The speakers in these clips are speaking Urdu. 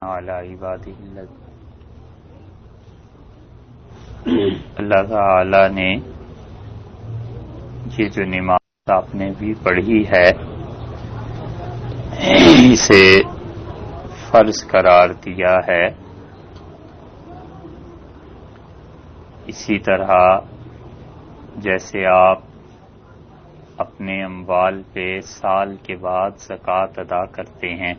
علی عبادہ اللہ تعالی نے یہ جو نماز آپ نے بھی پڑھی ہے اسے فرض قرار دیا ہے. اسی طرح جیسے آپ اپنے اموال پہ سال کے بعد زکوٰۃ ادا کرتے ہیں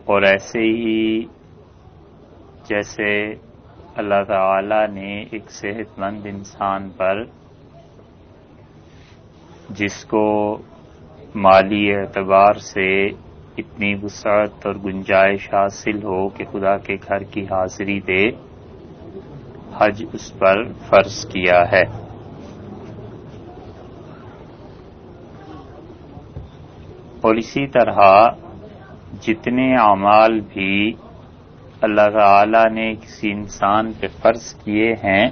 اور ایسے ہی جیسے اللہ تعالی نے ایک صحت مند انسان پر جس کو مالی اعتبار سے اتنی وسعت اور گنجائش حاصل ہو کہ خدا کے گھر کی حاضری دے، حج اس پر فرض کیا ہے. اور اسی طرح جتنے اعمال بھی اللہ تعالی نے کسی انسان پہ فرض کیے ہیں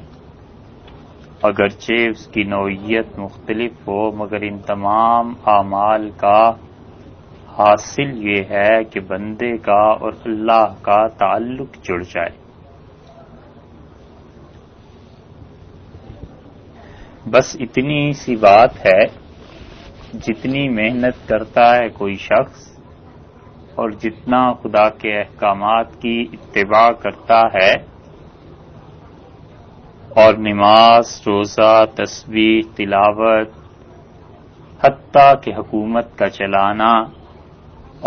اگرچہ اس کی نوعیت مختلف ہو مگر ان تمام اعمال کا حاصل یہ ہے کہ بندے کا اور اللہ کا تعلق جڑ جائے. بس اتنی سی بات ہے، جتنی محنت کرتا ہے کوئی شخص اور جتنا خدا کے احکامات کی اتباع کرتا ہے اور نماز، روزہ، تسبیح، تلاوت، حتیٰ کہ حکومت کا چلانا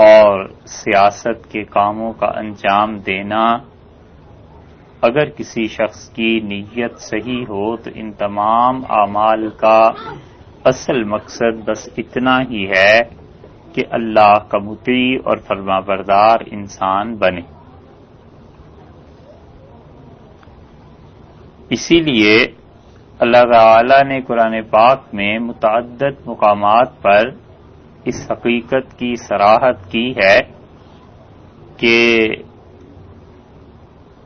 اور سیاست کے کاموں کا انجام دینا، اگر کسی شخص کی نیت صحیح ہو تو ان تمام اعمال کا اصل مقصد بس اتنا ہی ہے کہ اللہ کا مطیع اور فرمانبردار انسان بنے. اسی لیے اللہ تعالی نے قرآن پاک میں متعدد مقامات پر اس حقیقت کی صراحت کی ہے کہ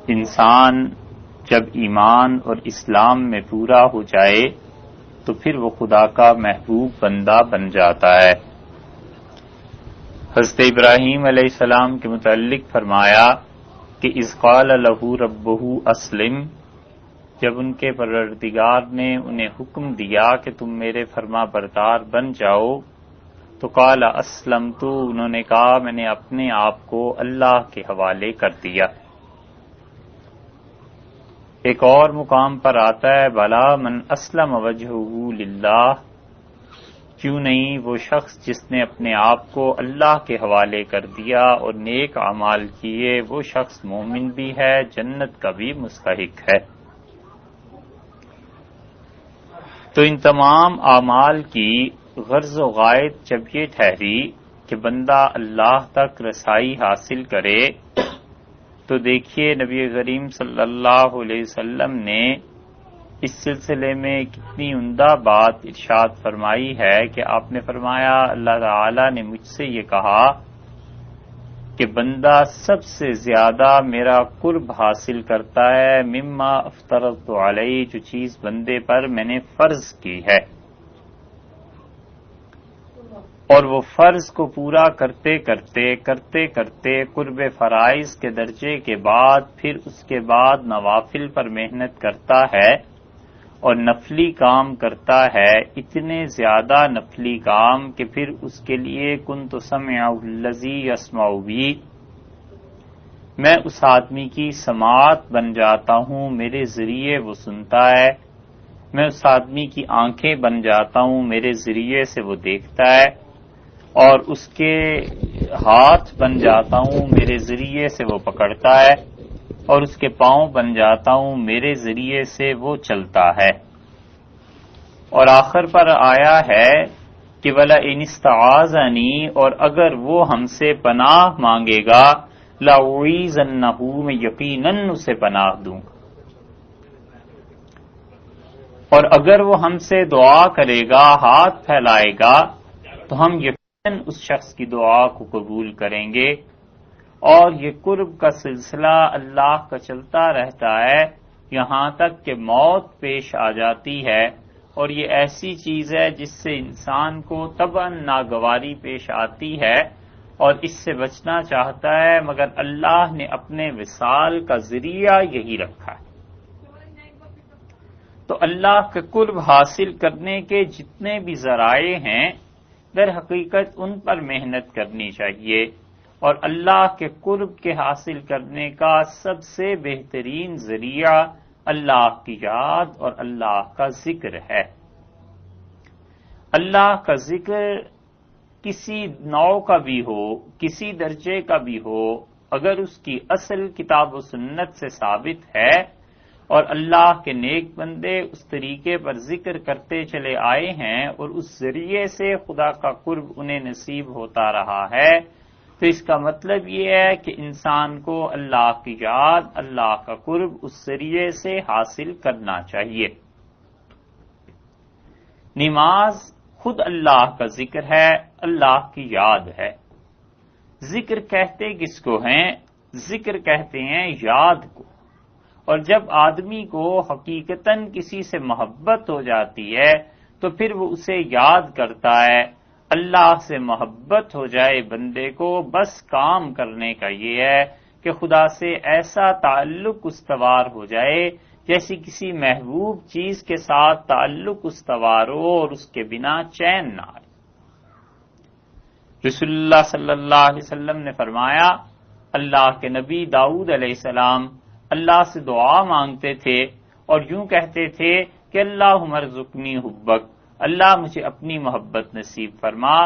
انسان جب ایمان اور اسلام میں پورا ہو جائے تو پھر وہ خدا کا محبوب بندہ بن جاتا ہے. حضرت ابراہیم علیہ السلام کے متعلق فرمایا کہ اذ قال لہ ربہ اسلم، جب ان کے پروردگار نے انہیں حکم دیا کہ تم میرے فرما بردار بن جاؤ تو قال اسلمت، انہوں نے کہا میں نے اپنے آپ کو اللہ کے حوالے کر دیا. ایک اور مقام پر آتا ہے بلا من اسلم وجہہ للہ، کیوں نہیں وہ شخص جس نے اپنے آپ کو اللہ کے حوالے کر دیا اور نیک اعمال کیے وہ شخص مومن بھی ہے، جنت کا بھی مستحق ہے. تو ان تمام اعمال کی غرض و غایت جب یہ ٹھہری کہ بندہ اللہ تک رسائی حاصل کرے تو دیکھیے نبی کریم صلی اللہ علیہ وسلم نے اس سلسلے میں کتنی عمدہ بات ارشاد فرمائی ہے کہ آپ نے فرمایا اللہ تعالی نے مجھ سے یہ کہا کہ بندہ سب سے زیادہ میرا قرب حاصل کرتا ہے مما افترضت علیہ، جو چیز بندے پر میں نے فرض کی ہے، اور وہ فرض کو پورا کرتے کرتے قرب فرائض کے درجے کے بعد پھر اس کے بعد نوافل پر محنت کرتا ہے اور نفلی کام کرتا ہے، اتنے زیادہ نفلی کام کہ پھر اس کے لیے کنت سمعہ الذی یسمع بہ، میں اس آدمی کی سماعت بن جاتا ہوں، میرے ذریعے وہ سنتا ہے، میں اس آدمی کی آنکھیں بن جاتا ہوں، میرے ذریعے سے وہ دیکھتا ہے، اور اس کے ہاتھ بن جاتا ہوں، میرے ذریعے سے وہ پکڑتا ہے، اور اس کے پاؤں بن جاتا ہوں، میرے ذریعے سے وہ چلتا ہے. اور آخر پر آیا ہے کہ وَلَئِنِ اسْتَعَاذَنِي، اور اگر وہ ہم سے پناہ مانگے گا لَأُعِيذَنَّهُ، میں یقیناً اسے پناہ دوں گا. اور اگر وہ ہم سے دعا کرے گا، ہاتھ پھیلائے گا تو ہم یقیناً اس شخص کی دعا کو قبول کریں گے. اور یہ قرب کا سلسلہ اللہ کا چلتا رہتا ہے یہاں تک کہ موت پیش آ جاتی ہے، اور یہ ایسی چیز ہے جس سے انسان کو طبعاً ناگواری پیش آتی ہے اور اس سے بچنا چاہتا ہے، مگر اللہ نے اپنے وصال کا ذریعہ یہی رکھا ہے۔ تو اللہ کے قرب حاصل کرنے کے جتنے بھی ذرائع ہیں، در حقیقت ان پر محنت کرنی چاہیے، اور اللہ کے قرب کے حاصل کرنے کا سب سے بہترین ذریعہ اللہ کی یاد اور اللہ کا ذکر ہے۔ اللہ کا ذکر کسی نوع کا بھی ہو، کسی درجے کا بھی ہو، اگر اس کی اصل کتاب و سنت سے ثابت ہے اور اللہ کے نیک بندے اس طریقے پر ذکر کرتے چلے آئے ہیں اور اس ذریعے سے خدا کا قرب انہیں نصیب ہوتا رہا ہے، تو اس کا مطلب یہ ہے کہ انسان کو اللہ کی یاد، اللہ کا قرب اس ذریعے سے حاصل کرنا چاہیے۔ نماز خود اللہ کا ذکر ہے، اللہ کی یاد ہے۔ ذکر کہتے کس کو ہیں؟ ذکر کہتے ہیں یاد کو، اور جب آدمی کو حقیقتاً کسی سے محبت ہو جاتی ہے تو پھر وہ اسے یاد کرتا ہے۔ اللہ سے محبت ہو جائے بندے کو، بس کام کرنے کا یہ ہے کہ خدا سے ایسا تعلق استوار ہو جائے جیسی کسی محبوب چیز کے ساتھ تعلق استوار ہو اور اس کے بنا چین نہ آئے۔ رسول اللہ صلی اللہ علیہ وسلم نے فرمایا، اللہ کے نبی داؤد علیہ السلام اللہ سے دعا مانگتے تھے اور یوں کہتے تھے کہ اللہم ارزقنی حبک، اللہ مجھے اپنی محبت نصیب فرما،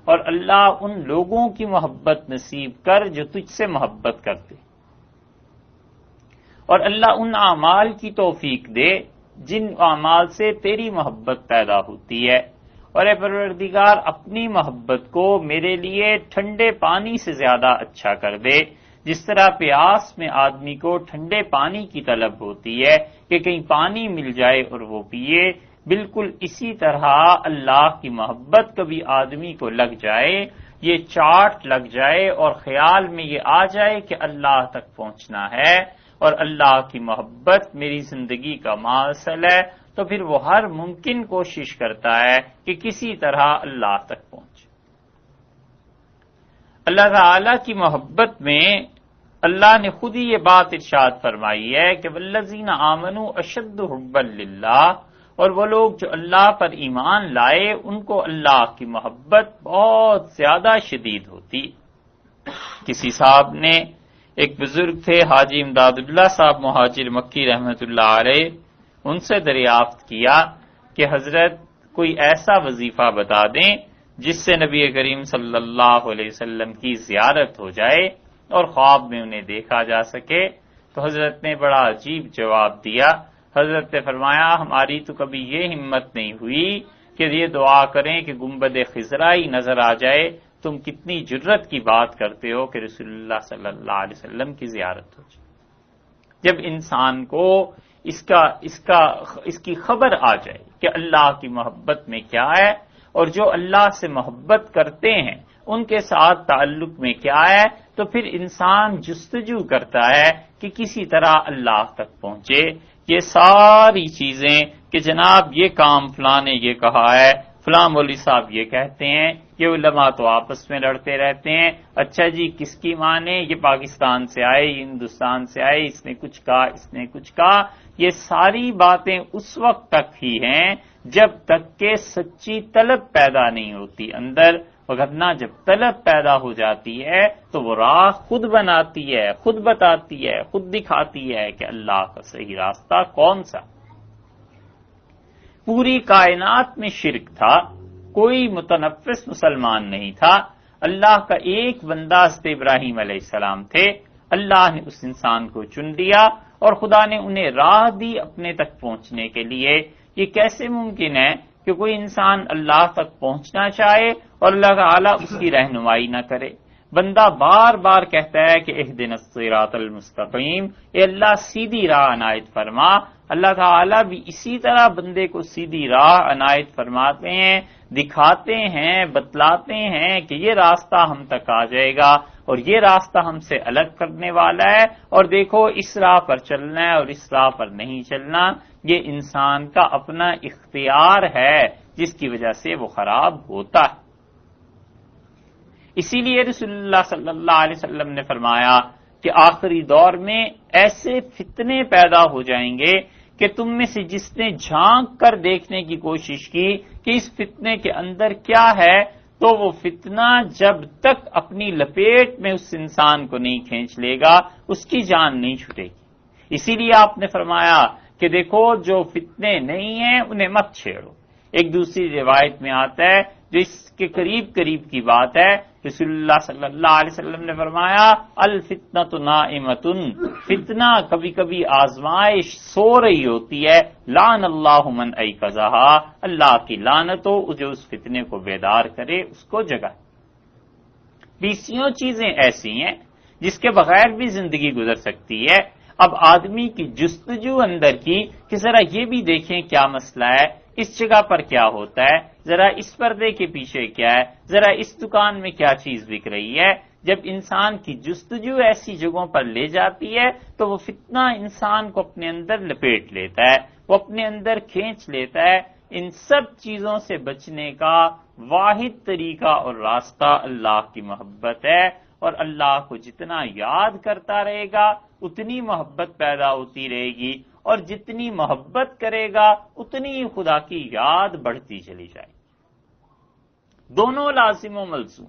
اور اللہ ان لوگوں کی محبت نصیب کر جو تجھ سے محبت کرتے، اور اللہ ان اعمال کی توفیق دے جن اعمال سے تیری محبت پیدا ہوتی ہے، اور اے پروردگار اپنی محبت کو میرے لیے ٹھنڈے پانی سے زیادہ اچھا کر دے، جس طرح پیاس میں آدمی کو ٹھنڈے پانی کی طلب ہوتی ہے کہ کہیں پانی مل جائے اور وہ پیے، بالکل اسی طرح اللہ کی محبت کبھی آدمی کو لگ جائے، یہ چاٹ لگ جائے اور خیال میں یہ آ جائے کہ اللہ تک پہنچنا ہے اور اللہ کی محبت میری زندگی کا ماصل ہے، تو پھر وہ ہر ممکن کوشش کرتا ہے کہ کسی طرح اللہ تک پہنچے۔ اللہ تعالی کی محبت میں اللہ نے خود ہی یہ بات ارشاد فرمائی ہے کہ والذین آمنوا اشد حبا للہ، اور وہ لوگ جو اللہ پر ایمان لائے ان کو اللہ کی محبت بہت زیادہ شدید ہوتی۔ کسی صاحب نے، ایک بزرگ تھے حاجی امداد اللہ صاحب مہاجر مکی رحمت اللہ علیہ، ان سے دریافت کیا کہ حضرت کوئی ایسا وظیفہ بتا دیں جس سے نبی کریم صلی اللہ علیہ وسلم کی زیارت ہو جائے اور خواب میں انہیں دیکھا جا سکے، تو حضرت نے بڑا عجیب جواب دیا۔ حضرت نے فرمایا، ہماری تو کبھی یہ ہمت نہیں ہوئی کہ یہ دعا کریں کہ گنبد خضرا ہی نظر آ جائے، تم کتنی جرت کی بات کرتے ہو کہ رسول اللہ صلی اللہ علیہ وسلم کی زیارت ہو جائے۔ جب انسان کو اس کی خبر آ جائے کہ اللہ کی محبت میں کیا ہے اور جو اللہ سے محبت کرتے ہیں ان کے ساتھ تعلق میں کیا ہے، تو پھر انسان جستجو کرتا ہے کہ کسی طرح اللہ تک پہنچے۔ یہ ساری چیزیں کہ جناب یہ کام فلاں نے یہ کہا ہے، فلاں مولوی صاحب یہ کہتے ہیں، یہ علماء تو آپس میں لڑتے رہتے ہیں، اچھا جی کس کی مانے، یہ پاکستان سے آئے، یہ ہندوستان سے آئے، اس نے کچھ کہا، اس نے کچھ کہا، یہ ساری باتیں اس وقت تک ہی ہیں جب تک کہ سچی طلب پیدا نہیں ہوتی اندر، وگرنہ جب طلب پیدا ہو جاتی ہے تو وہ راہ خود بناتی ہے، خود بتاتی ہے، خود دکھاتی ہے کہ اللہ کا صحیح راستہ کون سا۔ پوری کائنات میں شرک تھا، کوئی متنفس مسلمان نہیں تھا، اللہ کا ایک بندہ حضرت ابراہیم علیہ السلام تھے، اللہ نے اس انسان کو چن لیا اور خدا نے انہیں راہ دی اپنے تک پہنچنے کے لیے۔ یہ کیسے ممکن ہے کہ کوئی انسان اللہ تک پہنچنا چاہے اور اللہ تعالیٰ اس کی رہنمائی نہ کرے؟ بندہ بار بار کہتا ہے کہ اہدنا الصراط المستقیم، اے اللہ سیدھی راہ عنایت فرما۔ اللہ تعالیٰ بھی اسی طرح بندے کو سیدھی راہ عنایت فرماتے ہیں، دکھاتے ہیں، بتلاتے ہیں کہ یہ راستہ ہم تک آ جائے گا اور یہ راستہ ہم سے الگ کرنے والا ہے، اور دیکھو اس راہ پر چلنا ہے اور اس راہ پر نہیں چلنا، یہ انسان کا اپنا اختیار ہے جس کی وجہ سے وہ خراب ہوتا ہے۔ اسی لیے رسول اللہ صلی اللہ علیہ وسلم نے فرمایا کہ آخری دور میں ایسے فتنے پیدا ہو جائیں گے کہ تم میں سے جس نے جھانک کر دیکھنے کی کوشش کی کہ اس فتنے کے اندر کیا ہے، تو وہ فتنہ جب تک اپنی لپیٹ میں اس انسان کو نہیں کھینچ لے گا اس کی جان نہیں چھوٹے گی۔ اسی لیے آپ نے فرمایا کہ دیکھو جو فتنے نہیں ہیں انہیں مت چھیڑو۔ ایک دوسری روایت میں آتا ہے جو اس کے قریب قریب کی بات ہے، رسول اللہ صلی اللہ علیہ وسلم نے فرمایا الفتنۃ نائمۃ، فتنہ کبھی کبھی آزمائش سو رہی ہوتی ہے، لعن اللہ من ایقظھا، اللہ کی لعنت ہو جو اس فتنے کو بیدار کرے، اس کو جگائے۔ بیسیوں چیزیں ایسی ہیں جس کے بغیر بھی زندگی گزر سکتی ہے۔ اب آدمی کی جستجو اندر کی کہ ذرا یہ بھی دیکھیں کیا مسئلہ ہے، اس جگہ پر کیا ہوتا ہے، ذرا اس پردے کے پیچھے کیا ہے، ذرا اس دکان میں کیا چیز بک رہی ہے۔ جب انسان کی جستجو ایسی جگہوں پر لے جاتی ہے تو وہ فتنہ انسان کو اپنے اندر لپیٹ لیتا ہے، وہ اپنے اندر کھینچ لیتا ہے۔ ان سب چیزوں سے بچنے کا واحد طریقہ اور راستہ اللہ کی محبت ہے، اور اللہ کو جتنا یاد کرتا رہے گا اتنی محبت پیدا ہوتی رہے گی، اور جتنی محبت کرے گا اتنی خدا کی یاد بڑھتی چلی جائے گی۔ دونوں لازم و ملزوم۔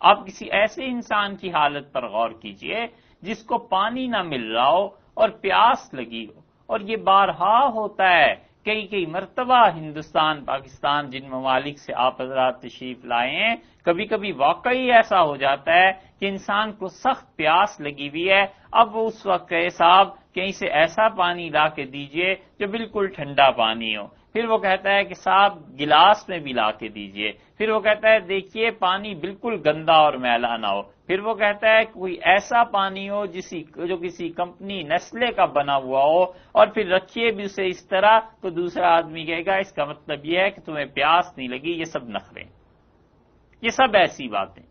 آپ کسی ایسے انسان کی حالت پر غور کیجئے جس کو پانی نہ مل رہا ہو اور پیاس لگی ہو، اور یہ بارہا ہوتا ہے، کئی مرتبہ ہندوستان، پاکستان جن ممالک سے آپ حضرات تشریف لائے ہیں، کبھی کبھی واقعی ایسا ہو جاتا ہے کہ انسان کو سخت پیاس لگی ہوئی ہے، اب وہ اس وقت کہے صاحب کہیں سے ایسا پانی لا کے دیجئے جو بالکل ٹھنڈا پانی ہو، پھر وہ کہتا ہے کہ صاحب گلاس میں بھی لا کے دیجئے، پھر وہ کہتا ہے دیکھیے پانی بالکل گندا اور میلا نہ ہو، پھر وہ کہتا ہے کوئی ایسا پانی ہو جو کسی کمپنی نیسلے کا بنا ہوا ہو، اور پھر رکھیے بھی اسے اس طرح، تو دوسرا آدمی کہے گا اس کا مطلب یہ ہے کہ تمہیں پیاس نہیں لگی۔ یہ سب نخرے، یہ سب ایسی باتیں۔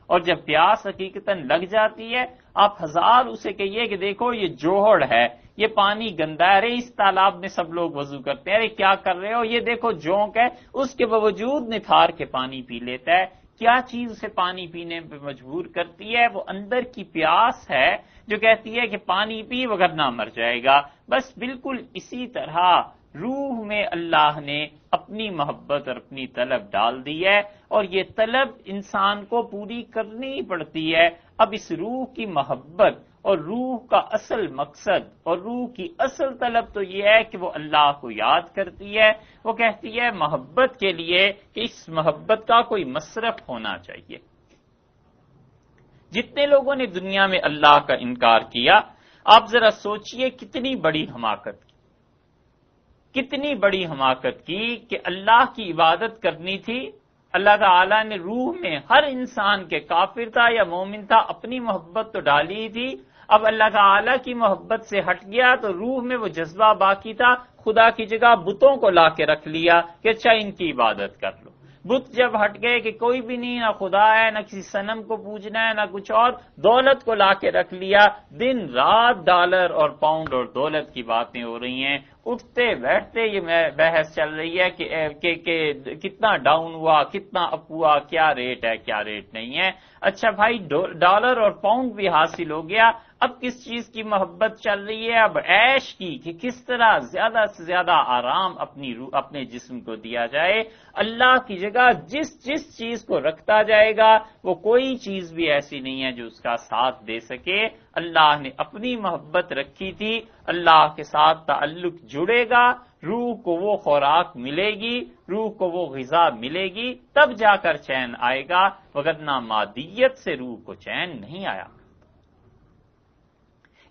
اور جب پیاس حقیقتاً لگ جاتی ہے، آپ ہزار اسے کہیے کہ دیکھو یہ جوہڑ ہے، یہ پانی گندا ہے، ارے اس تالاب میں سب لوگ وضو کرتے ہیں، ارے کیا کر رہے ہو، یہ دیکھو جونک ہے، اس کے باوجود نتھار کے پانی پی لیتا ہے۔ کیا چیز اسے پانی پینے پہ مجبور کرتی ہے؟ وہ اندر کی پیاس ہے جو کہتی ہے کہ پانی پی وگرنہ مر جائے گا۔ بس بالکل اسی طرح روح میں اللہ نے اپنی محبت اور اپنی طلب ڈال دی ہے، اور یہ طلب انسان کو پوری کرنی پڑتی ہے۔ اب اس روح کی محبت اور روح کا اصل مقصد اور روح کی اصل طلب تو یہ ہے کہ وہ اللہ کو یاد کرتی ہے، وہ کہتی ہے محبت کے لیے کہ اس محبت کا کوئی مصرف ہونا چاہیے۔ جتنے لوگوں نے دنیا میں اللہ کا انکار کیا، آپ ذرا سوچئے کتنی بڑی حماقت کی، کتنی بڑی حماقت کی کہ اللہ کی عبادت کرنی تھی، اللہ تعالیٰ نے روح میں ہر انسان کے کافر تھا یا مومن تھا اپنی محبت تو ڈالی تھی، اب اللہ تعالیٰ کی محبت سے ہٹ گیا تو روح میں وہ جذبہ باقی تھا، خدا کی جگہ بتوں کو لا کے رکھ لیا کہ اچھا ان کی عبادت کر لو۔ بت جب ہٹ گئے کہ کوئی بھی نہیں، نہ خدا ہے، نہ کسی صنم کو پوجنا ہے، نہ کچھ اور، دولت کو لا کے رکھ لیا، دن رات ڈالر اور پاؤنڈ اور دولت کی باتیں ہو رہی ہیں، اٹھتے بیٹھتے یہ بحث چل رہی ہے کہ کتنا ڈاؤن ہوا، کتنا اپ ہوا، کیا ریٹ ہے، کیا ریٹ نہیں ہے۔ اچھا بھائی ڈالر اور پاؤنڈ بھی حاصل ہو گیا، اب کس چیز کی محبت چل رہی ہے؟ اب عیش کی کہ کس طرح زیادہ سے زیادہ آرام اپنے جسم کو دیا جائے۔ اللہ کی جگہ جس چیز کو رکھتا جائے گا وہ کوئی چیز بھی ایسی نہیں ہے جو اس کا ساتھ دے سکے۔ اللہ نے اپنی محبت رکھی تھی، اللہ کے ساتھ تعلق جڑے گا، روح کو وہ خوراک ملے گی، روح کو وہ غذا ملے گی، تب جا کر چین آئے گا، وگرنہ مادیت سے روح کو چین نہیں آیا۔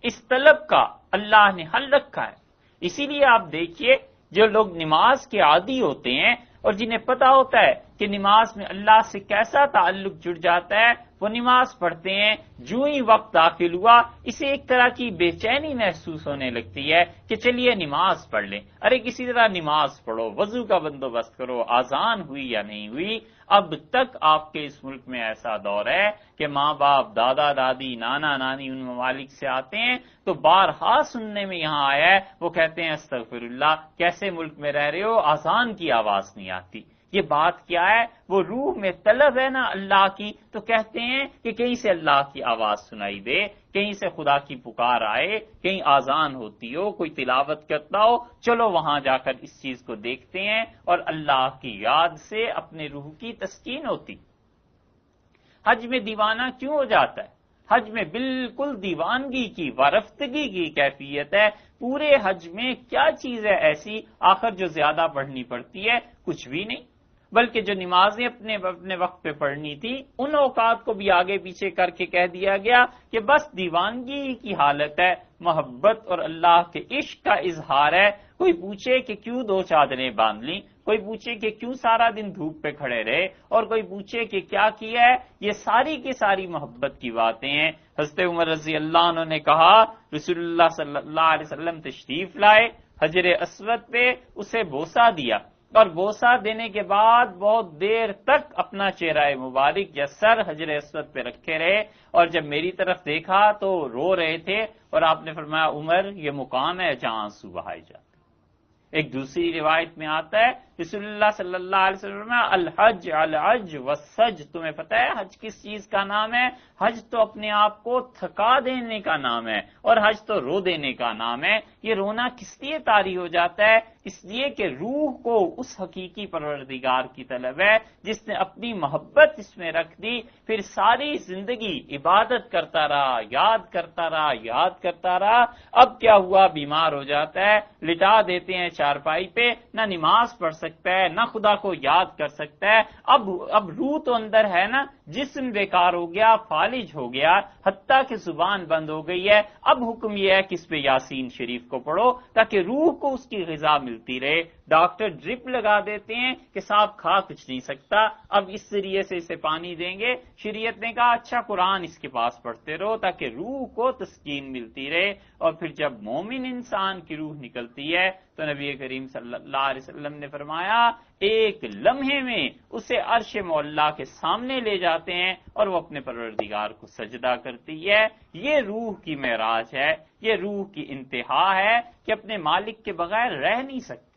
اس طلب کا اللہ نے حل رکھا ہے۔ اسی لیے آپ دیکھیے جو لوگ نماز کے عادی ہوتے ہیں اور جنہیں پتا ہوتا ہے کہ نماز میں اللہ سے کیسا تعلق جڑ جاتا ہے، وہ نماز پڑھتے ہیں، جو ہی وقت داخل ہوا اسے ایک طرح کی بے چینی محسوس ہونے لگتی ہے کہ چلیے نماز پڑھ لیں، ارے کسی طرح نماز پڑھو، وضو کا بندوبست کرو، اذان ہوئی یا نہیں ہوئی۔ اب تک آپ کے اس ملک میں ایسا دور ہے کہ ماں باپ، دادا دادی، نانا نانی ان ممالک سے آتے ہیں تو بارہا سننے میں یہاں آیا ہے، وہ کہتے ہیں استغفر اللہ، کیسے ملک میں رہ رہے ہو، اذان کی آواز نہیں آتی۔ یہ بات کیا ہے؟ وہ روح میں طلب ہے نا اللہ کی، تو کہتے ہیں کہ کہیں سے اللہ کی آواز سنائی دے، کہیں سے خدا کی پکار آئے، کہیں آذان ہوتی ہو، کوئی تلاوت کرتا ہو، چلو وہاں جا کر اس چیز کو دیکھتے ہیں، اور اللہ کی یاد سے اپنے روح کی تسکین ہوتی۔ حج میں دیوانہ کیوں ہو جاتا ہے؟ حج میں بالکل دیوانگی کی، وارفتگی کی کیفیت ہے۔ پورے حج میں کیا چیز ہے ایسی آخر جو زیادہ پڑھنی پڑتی ہے؟ کچھ بھی نہیں، بلکہ جو نمازیں اپنے وقت پہ پڑھنی تھی ان اوقات کو بھی آگے پیچھے کر کے کہہ دیا گیا کہ بس دیوانگی کی حالت ہے، محبت اور اللہ کے عشق کا اظہار ہے۔ کوئی پوچھے کہ کیوں 2 چادریں باندھ لیں، کوئی پوچھے کہ کیوں سارا دن دھوپ پہ کھڑے رہے، اور کوئی پوچھے کہ کیا کیا ہے، یہ ساری کی ساری محبت کی باتیں ہیں۔ حضرت عمر رضی اللہ عنہ نے کہا رسول اللہ صلی اللہ علیہ وسلم تشریف لائے، حجر اسود پہ اسے بوسہ دیا، اور بوسہ دینے کے بعد بہت دیر تک اپنا چہرہ مبارک یا سر حجر اسود پہ رکھے رہے، اور جب میری طرف دیکھا تو رو رہے تھے، اور آپ نے فرمایا عمر یہ مقام ہے جہاں آنسو بہائے جاتے۔ ایک دوسری روایت میں آتا ہے رسول اللہ صلی اللہ علیہ وسلم الحج الحج والسج، تمہیں پتہ ہے حج کس چیز کا نام ہے؟ حج تو اپنے آپ کو تھکا دینے کا نام ہے، اور حج تو رو دینے کا نام ہے۔ یہ رونا کس لیے طاری ہو جاتا ہے؟ اس لیے کہ روح کو اس حقیقی پروردگار کی طلب ہے جس نے اپنی محبت اس میں رکھ دی، پھر ساری زندگی عبادت کرتا رہا، یاد کرتا رہا، یاد کرتا رہا۔ اب کیا ہوا؟ بیمار ہو جاتا ہے، لٹا دیتے ہیں چارپائی پہ، نہ نماز پڑھ سکتا ہے، نہ خدا کو یاد کر سکتا ہے۔ اب روح تو اندر ہے نا، جسم بیکار ہو گیا، فالج ہو گیا، حتیٰ کہ زبان بند ہو گئی ہے۔ اب حکم یہ ہے کہ اس پہ یاسین شریف کو پڑھو تاکہ روح کو اس کی غذا ملتی رہے۔ ڈاکٹر ڈرپ لگا دیتے ہیں کہ صاحب کھا کچھ نہیں سکتا، اب اس ذریعے سے اسے پانی دیں گے۔ شریعت نے کہا اچھا قرآن اس کے پاس پڑھتے رہو تاکہ روح کو تسکین ملتی رہے، اور پھر جب مومن انسان کی روح نکلتی ہے تو نبی کریم صلی اللہ علیہ وسلم نے فرمایا ایک لمحے میں اسے عرش معلیٰ کے سامنے لے جاتے ہیں اور وہ اپنے پروردگار کو سجدہ کرتی ہے۔ یہ روح کی معراج ہے، یہ روح کی انتہا ہے کہ اپنے مالک کے بغیر رہ نہیں سکتی۔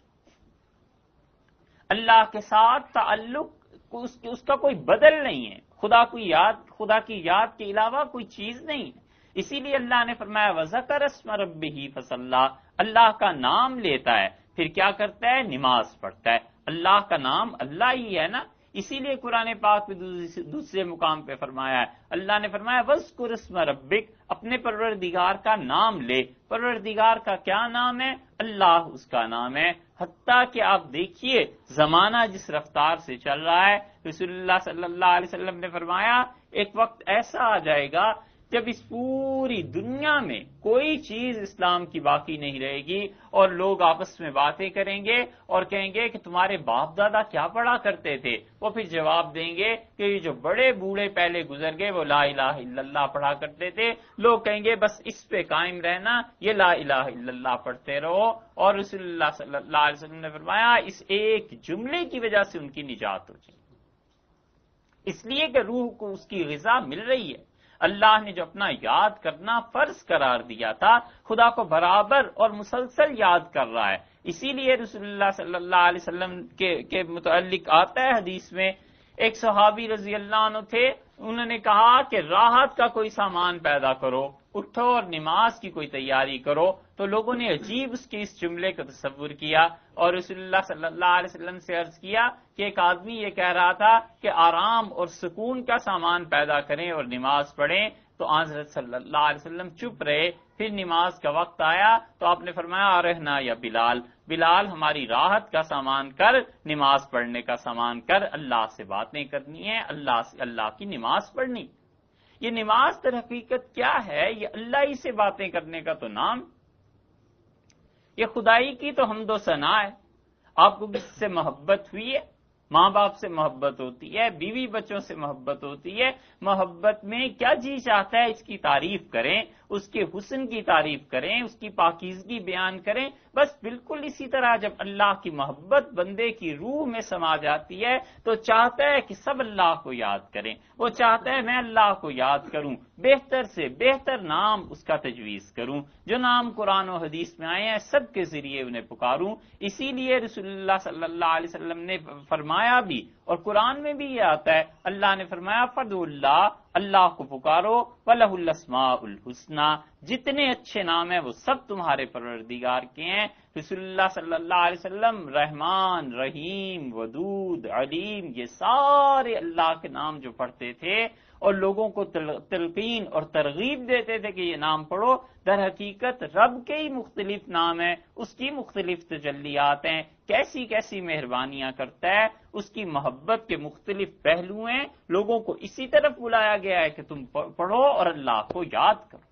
اللہ کے ساتھ تعلق اس کا کوئی بدل نہیں ہے، خدا کی یاد کے علاوہ کوئی چیز نہیں ہے۔ اسی لیے اللہ نے فرمایا وَذَكَرَ اسْمَ رَبِّهِ فَصَلَّىٰ، اللہ کا نام لیتا ہے پھر کیا کرتا ہے؟ نماز پڑھتا ہے۔ اللہ کا نام اللہ ہی ہے نا، اسی لیے قرآن پاک میں دوسرے مقام پہ فرمایا ہے، اللہ نے فرمایا وَاذْكُرِ اسْمَ رَبِّكَ، اپنے پروردگار کا نام لے۔ پروردگار کا کیا نام ہے؟ اللہ اس کا نام ہے۔ حتیٰ کہ آپ دیکھیے زمانہ جس رفتار سے چل رہا ہے، رسول اللہ صلی اللہ علیہ وسلم نے فرمایا ایک وقت ایسا آ جائے گا جب اس پوری دنیا میں کوئی چیز اسلام کی باقی نہیں رہے گی، اور لوگ آپس میں باتیں کریں گے اور کہیں گے کہ تمہارے باپ دادا کیا پڑھا کرتے تھے، وہ پھر جواب دیں گے کہ یہ جو بڑے بوڑھے پہلے گزر گئے وہ لا الہ الا اللہ پڑھا کرتے تھے۔ لوگ کہیں گے بس اس پہ قائم رہنا، یہ لا الہ الا اللہ پڑھتے رہو، اور رسول اللہ صلی اللہ علیہ وسلم نے فرمایا اس ایک جملے کی وجہ سے ان کی نجات ہو جائے، اس لیے کہ روح کو اس کی غذا مل رہی ہے۔ اللہ نے جو اپنا یاد کرنا فرض قرار دیا تھا، خدا کو برابر اور مسلسل یاد کر رہا ہے۔ اسی لیے رسول اللہ صلی اللہ علیہ وسلم کے متعلق آتا ہے حدیث میں، ایک صحابی رضی اللہ عنہ تھے، انہوں نے کہا کہ راحت کا کوئی سامان پیدا کرو، اٹھو اور نماز کی کوئی تیاری کرو، تو لوگوں نے عجیب اس کے اس جملے کا تصور کیا، اور رسول اللہ صلی اللہ علیہ وسلم سے عرض کیا کہ ایک آدمی یہ کہہ رہا تھا کہ آرام اور سکون کا سامان پیدا کریں اور نماز پڑھیں، تو حضرت صلی اللہ علیہ وسلم چپ رہے۔ پھر نماز کا وقت آیا تو آپ نے فرمایا ارہنا یا بلال ہماری راحت کا سامان کر، نماز پڑھنے کا سامان کر، اللہ سے باتیں کرنی ہے، اللہ کی نماز پڑھنی۔ یہ نماز در حقیقت کیا ہے؟ یہ اللہ ہی سے باتیں کرنے کا تو نام، یہ خدائی کی تو حمد و ثنا ہے۔ آپ کو کس سے محبت ہوئی ہے؟ ماں باپ سے محبت ہوتی ہے، بیوی بچوں سے محبت ہوتی ہے۔ محبت میں کیا جی چاہتا ہے اس کی تعریف کریں، اس کے حسن کی تعریف کریں، اس کی پاکیزگی بیان کریں. بس بالکل اسی طرح جب اللہ کی محبت بندے کی روح میں سما جاتی ہے تو چاہتا ہے کہ سب اللہ کو یاد کریں. وہ چاہتا ہے میں اللہ کو یاد کروں، بہتر سے بہتر نام اس کا تجویز کروں، جو نام قرآن و حدیث میں آئے ہیں سب کے ذریعے انہیں پکاروں. اسی لیے رسول اللہ صلی اللہ علیہ وسلم نے فرمایا بھی، اور قرآن میں بھی یہ آتا ہے، اللہ نے فرمایا فَادْعُوا اللَّهَ، اللہ کو پکارو، وَلَهُ الْأَسْمَاءُ الْحُسْنَى، جتنے اچھے نام ہیں وہ سب تمہارے پروردگار کے ہیں. رسول اللہ صلی اللہ علیہ وسلم رحمان، رحیم، ودود، علیم، یہ سارے اللہ کے نام جو پڑھتے تھے اور لوگوں کو تلقین اور ترغیب دیتے تھے کہ یہ نام پڑھو، در حقیقت رب کے ہی مختلف نام ہیں، اس کی مختلف تجلیات ہیں، کیسی کیسی مہربانیاں کرتا ہے، اس کی محبت کے مختلف پہلو ہیں. لوگوں کو اسی طرف بلایا گیا ہے کہ تم پڑھو اور اللہ کو یاد کرو.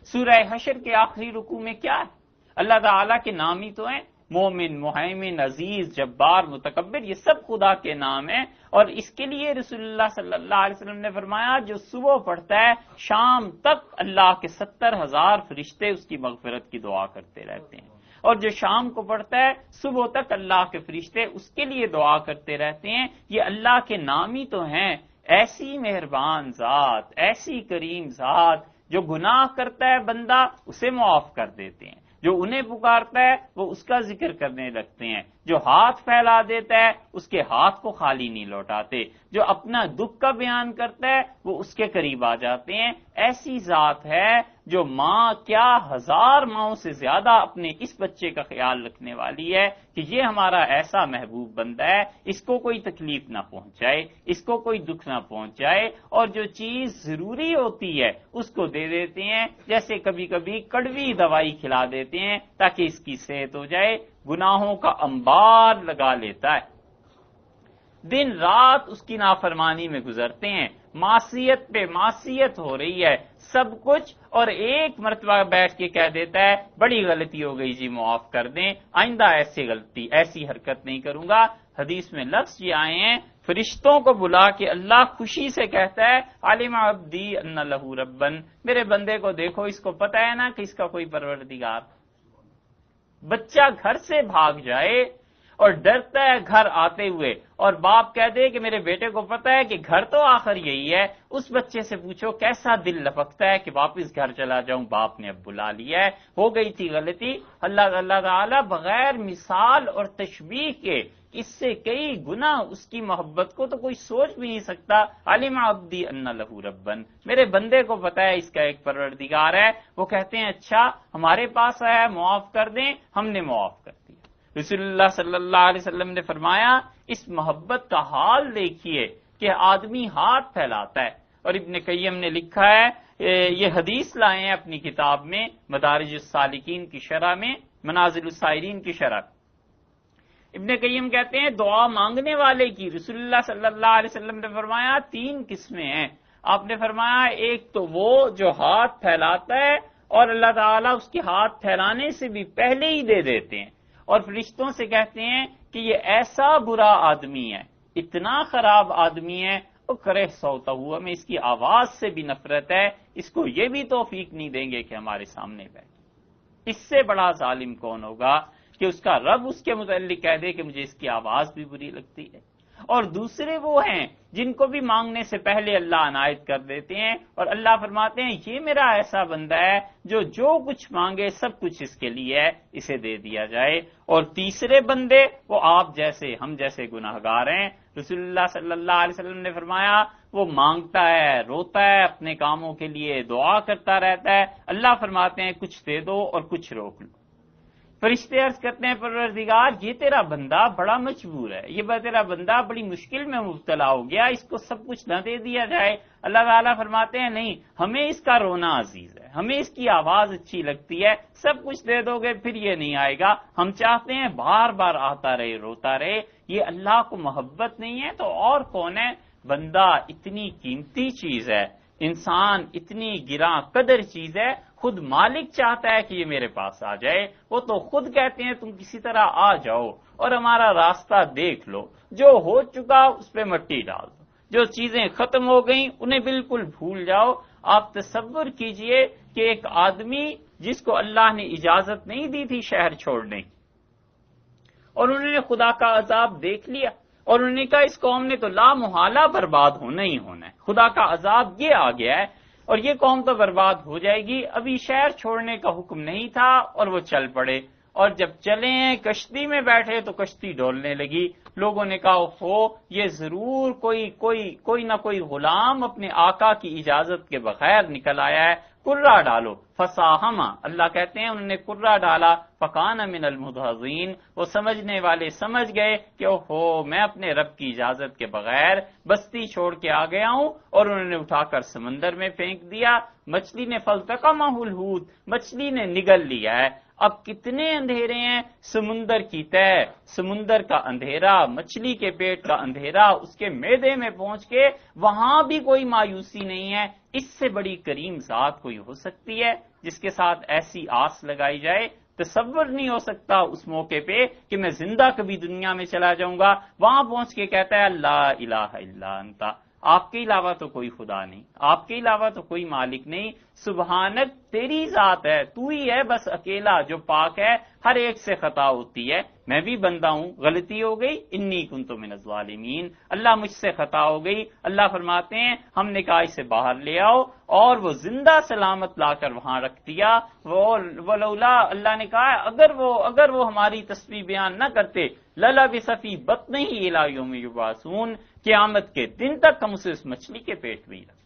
سورہ حشر کے آخری رکوع میں کیا ہے؟ اللہ تعالیٰ کے نام ہی تو ہیں، مومن، مہیمن، عزیز، جبار، متکبر، یہ سب خدا کے نام ہیں. اور اس کے لیے رسول اللہ صلی اللہ علیہ وسلم نے فرمایا جو صبح پڑھتا ہے شام تک اللہ کے 70,000 فرشتے اس کی مغفرت کی دعا کرتے رہتے ہیں، اور جو شام کو پڑھتا ہے صبح تک اللہ کے فرشتے اس کے لیے دعا کرتے رہتے ہیں. یہ اللہ کے نام ہی تو ہیں. ایسی مہربان ذات، ایسی کریم ذات، جو گناہ کرتا ہے بندہ اسے معاف کر دیتے ہیں، جو انہیں پکارتا ہے وہ اس کا ذکر کرنے لگتے ہیں، جو ہاتھ پھیلا دیتا ہے اس کے ہاتھ کو خالی نہیں لوٹاتے، جو اپنا دکھ کا بیان کرتا ہے وہ اس کے قریب آ جاتے ہیں. ایسی ذات ہے جو ماں کیا 1000 ماؤں سے زیادہ اپنے اس بچے کا خیال رکھنے والی ہے کہ یہ ہمارا ایسا محبوب بندہ ہے، اس کو کوئی تکلیف نہ پہنچائے، اس کو کوئی دکھ نہ پہنچائے، اور جو چیز ضروری ہوتی ہے اس کو دے دیتے ہیں. جیسے کبھی کبھی کڑوی دوائی کھلا دیتے ہیں تاکہ اس کی صحت ہو جائے. گناہوں کا انبار لگا لیتا ہے، دن رات اس کی نافرمانی میں گزرتے ہیں، معصیت پہ معصیت ہو رہی ہے سب کچھ، اور ایک مرتبہ بیٹھ کے کہہ دیتا ہے بڑی غلطی ہو گئی جی معاف کر دیں، آئندہ ایسی حرکت نہیں کروں گا. حدیث میں لفظ یہ آئے ہیں، فرشتوں کو بلا کے اللہ خوشی سے کہتا ہے علم عبدی ان لہ ربن، میرے بندے کو دیکھو، اس کو پتہ ہے نا کہ اس کا کوئی پروردگار. بچہ گھر سے بھاگ جائے اور ڈرتا ہے گھر آتے ہوئے، اور باپ کہہ دے کہ میرے بیٹے کو پتا ہے کہ گھر تو آخر یہی ہے، اس بچے سے پوچھو کیسا دل لپکتا ہے کہ واپس گھر چلا جاؤں، باپ نے اب بلا لیا ہے، ہو گئی تھی غلطی. اللہ تعالیٰ بغیر مثال اور تشبیہ کے اس سے کئی گنا اس کی محبت کو تو کوئی سوچ بھی نہیں سکتا. علم عبدی ان لہ ربن، میرے بندے کو پتا ہے اس کا ایک پروردگار ہے. وہ کہتے ہیں اچھا ہمارے پاس آیا ہے معاف کر دیں، ہم نے معاف کر دیا. رسول اللہ صلی اللہ علیہ وسلم نے فرمایا اس محبت کا حال دیکھیے کہ آدمی ہاتھ پھیلاتا ہے. اور ابن قیم نے لکھا ہے، یہ حدیث لائے ہیں اپنی کتاب میں مدارج السالکین کی شرح میں، منازل السائرین کی شرح. ابن قیم کہتے ہیں دعا مانگنے والے کی رسول اللہ صلی اللہ علیہ وسلم نے فرمایا 3 قسمیں ہیں. آپ نے فرمایا ایک تو وہ جو ہاتھ پھیلاتا ہے اور اللہ تعالیٰ اس کے ہاتھ پھیلانے سے بھی پہلے ہی دے دیتے ہیں، اور فرشتوں سے کہتے ہیں کہ یہ ایسا برا آدمی ہے، اتنا خراب آدمی ہے، وہ کرے سوتا ہوا، میں اس کی آواز سے بھی نفرت ہے، اس کو یہ بھی توفیق نہیں دیں گے کہ ہمارے سامنے بیٹھے. اس سے بڑا ظالم کون ہوگا کہ اس کا رب اس کے متعلق کہہ دے کہ مجھے اس کی آواز بھی بری لگتی ہے. اور دوسرے وہ ہیں جن کو بھی مانگنے سے پہلے اللہ عنایت کر دیتے ہیں، اور اللہ فرماتے ہیں یہ میرا ایسا بندہ ہے جو کچھ مانگے سب کچھ اس کے لیے ہے، اسے دے دیا جائے. اور تیسرے بندے وہ آپ جیسے ہم جیسے گناہگار ہیں. رسول اللہ صلی اللہ علیہ وسلم نے فرمایا وہ مانگتا ہے، روتا ہے اپنے کاموں کے لیے، دعا کرتا رہتا ہے، اللہ فرماتے ہیں کچھ دے دو اور کچھ روک لو. فرشتے عرض کرتے ہیں پروردگار یہ تیرا بندہ بڑا مجبور ہے، یہ تیرا بندہ بڑی مشکل میں مبتلا ہو گیا، اس کو سب کچھ نہ دے دیا جائے. اللہ تعالیٰ فرماتے ہیں نہیں، ہمیں اس کا رونا عزیز ہے، ہمیں اس کی آواز اچھی لگتی ہے، سب کچھ دے دو گے پھر یہ نہیں آئے گا، ہم چاہتے ہیں بار بار آتا رہے روتا رہے. یہ اللہ کو محبت نہیں ہے تو اور کون ہے؟ بندہ اتنی قیمتی چیز ہے، انسان اتنی گراں قدر چیز ہے، خود مالک چاہتا ہے کہ یہ میرے پاس آ جائے. وہ تو خود کہتے ہیں تم کسی طرح آ جاؤ اور ہمارا راستہ دیکھ لو، جو ہو چکا اس پہ مٹی ڈال دو، جو چیزیں ختم ہو گئیں انہیں بالکل بھول جاؤ. آپ تصور کیجئے کہ ایک آدمی جس کو اللہ نے اجازت نہیں دی تھی شہر چھوڑنے کی، اور انہوں نے خدا کا عذاب دیکھ لیا، اور انہوں نے کہا اس قوم نے تو لا محالہ برباد ہونا ہی ہونا ہے، خدا کا عذاب یہ آ گیا ہے اور یہ قوم تو برباد ہو جائے گی، ابھی شہر چھوڑنے کا حکم نہیں تھا اور وہ چل پڑے، اور جب چلے کشتی میں بیٹھے تو کشتی ڈولنے لگی، لوگوں نے کہا ہو یہ ضرور کوئی نہ کوئی غلام اپنے آقا کی اجازت کے بغیر نکل آیا ہے، قرہ ڈالو، فساہما، اللہ کہتے ہیں انہوں نے قرہ ڈالا، فکان من المدحضین، وہ سمجھنے والے سمجھ گئے کہ اوہو میں اپنے رب کی اجازت کے بغیر بستی چھوڑ کے آ گیا ہوں، اور انہوں نے اٹھا کر سمندر میں پھینک دیا، مچھلی نے فلتقمہ الحوت، مچھلی نے نگل لیا ہے۔ اب کتنے اندھیرے ہیں، سمندر کی تہ، سمندر کا اندھیرا، مچھلی کے پیٹ کا اندھیرا، اس کے معدے میں پہنچ کے وہاں بھی کوئی مایوسی نہیں ہے۔ اس سے بڑی کریم ذات کوئی ہو سکتی ہے جس کے ساتھ ایسی آس لگائی جائے؟ تصور نہیں ہو سکتا اس موقع پہ کہ میں زندہ کبھی دنیا میں چلا جاؤں گا، وہاں پہنچ کے کہتا ہے لا الہ الا انت، آپ کے علاوہ تو کوئی خدا نہیں، آپ کے علاوہ تو کوئی مالک نہیں، سبحانک تیری ذات ہے، تو ہی ہے بس اکیلا جو پاک ہے، ہر ایک سے خطا ہوتی ہے، میں بھی بندہ ہوں، غلطی ہو گئی، انی کنت من الظالمین، اللہ مجھ سے خطا ہو گئی۔ اللہ فرماتے ہیں ہم نے کہا اسے باہر لے آؤ، اور وہ زندہ سلامت لا کر وہاں رکھ دیا، ولولا، اللہ نے کہا اگر وہ ہماری تسبیح بیان نہ کرتے للبث فی بطنہ الی یوم یبعثون، قیامت کے دن تک ہم اسے اس مچھلی کے پیٹ میں ہی رکھتے،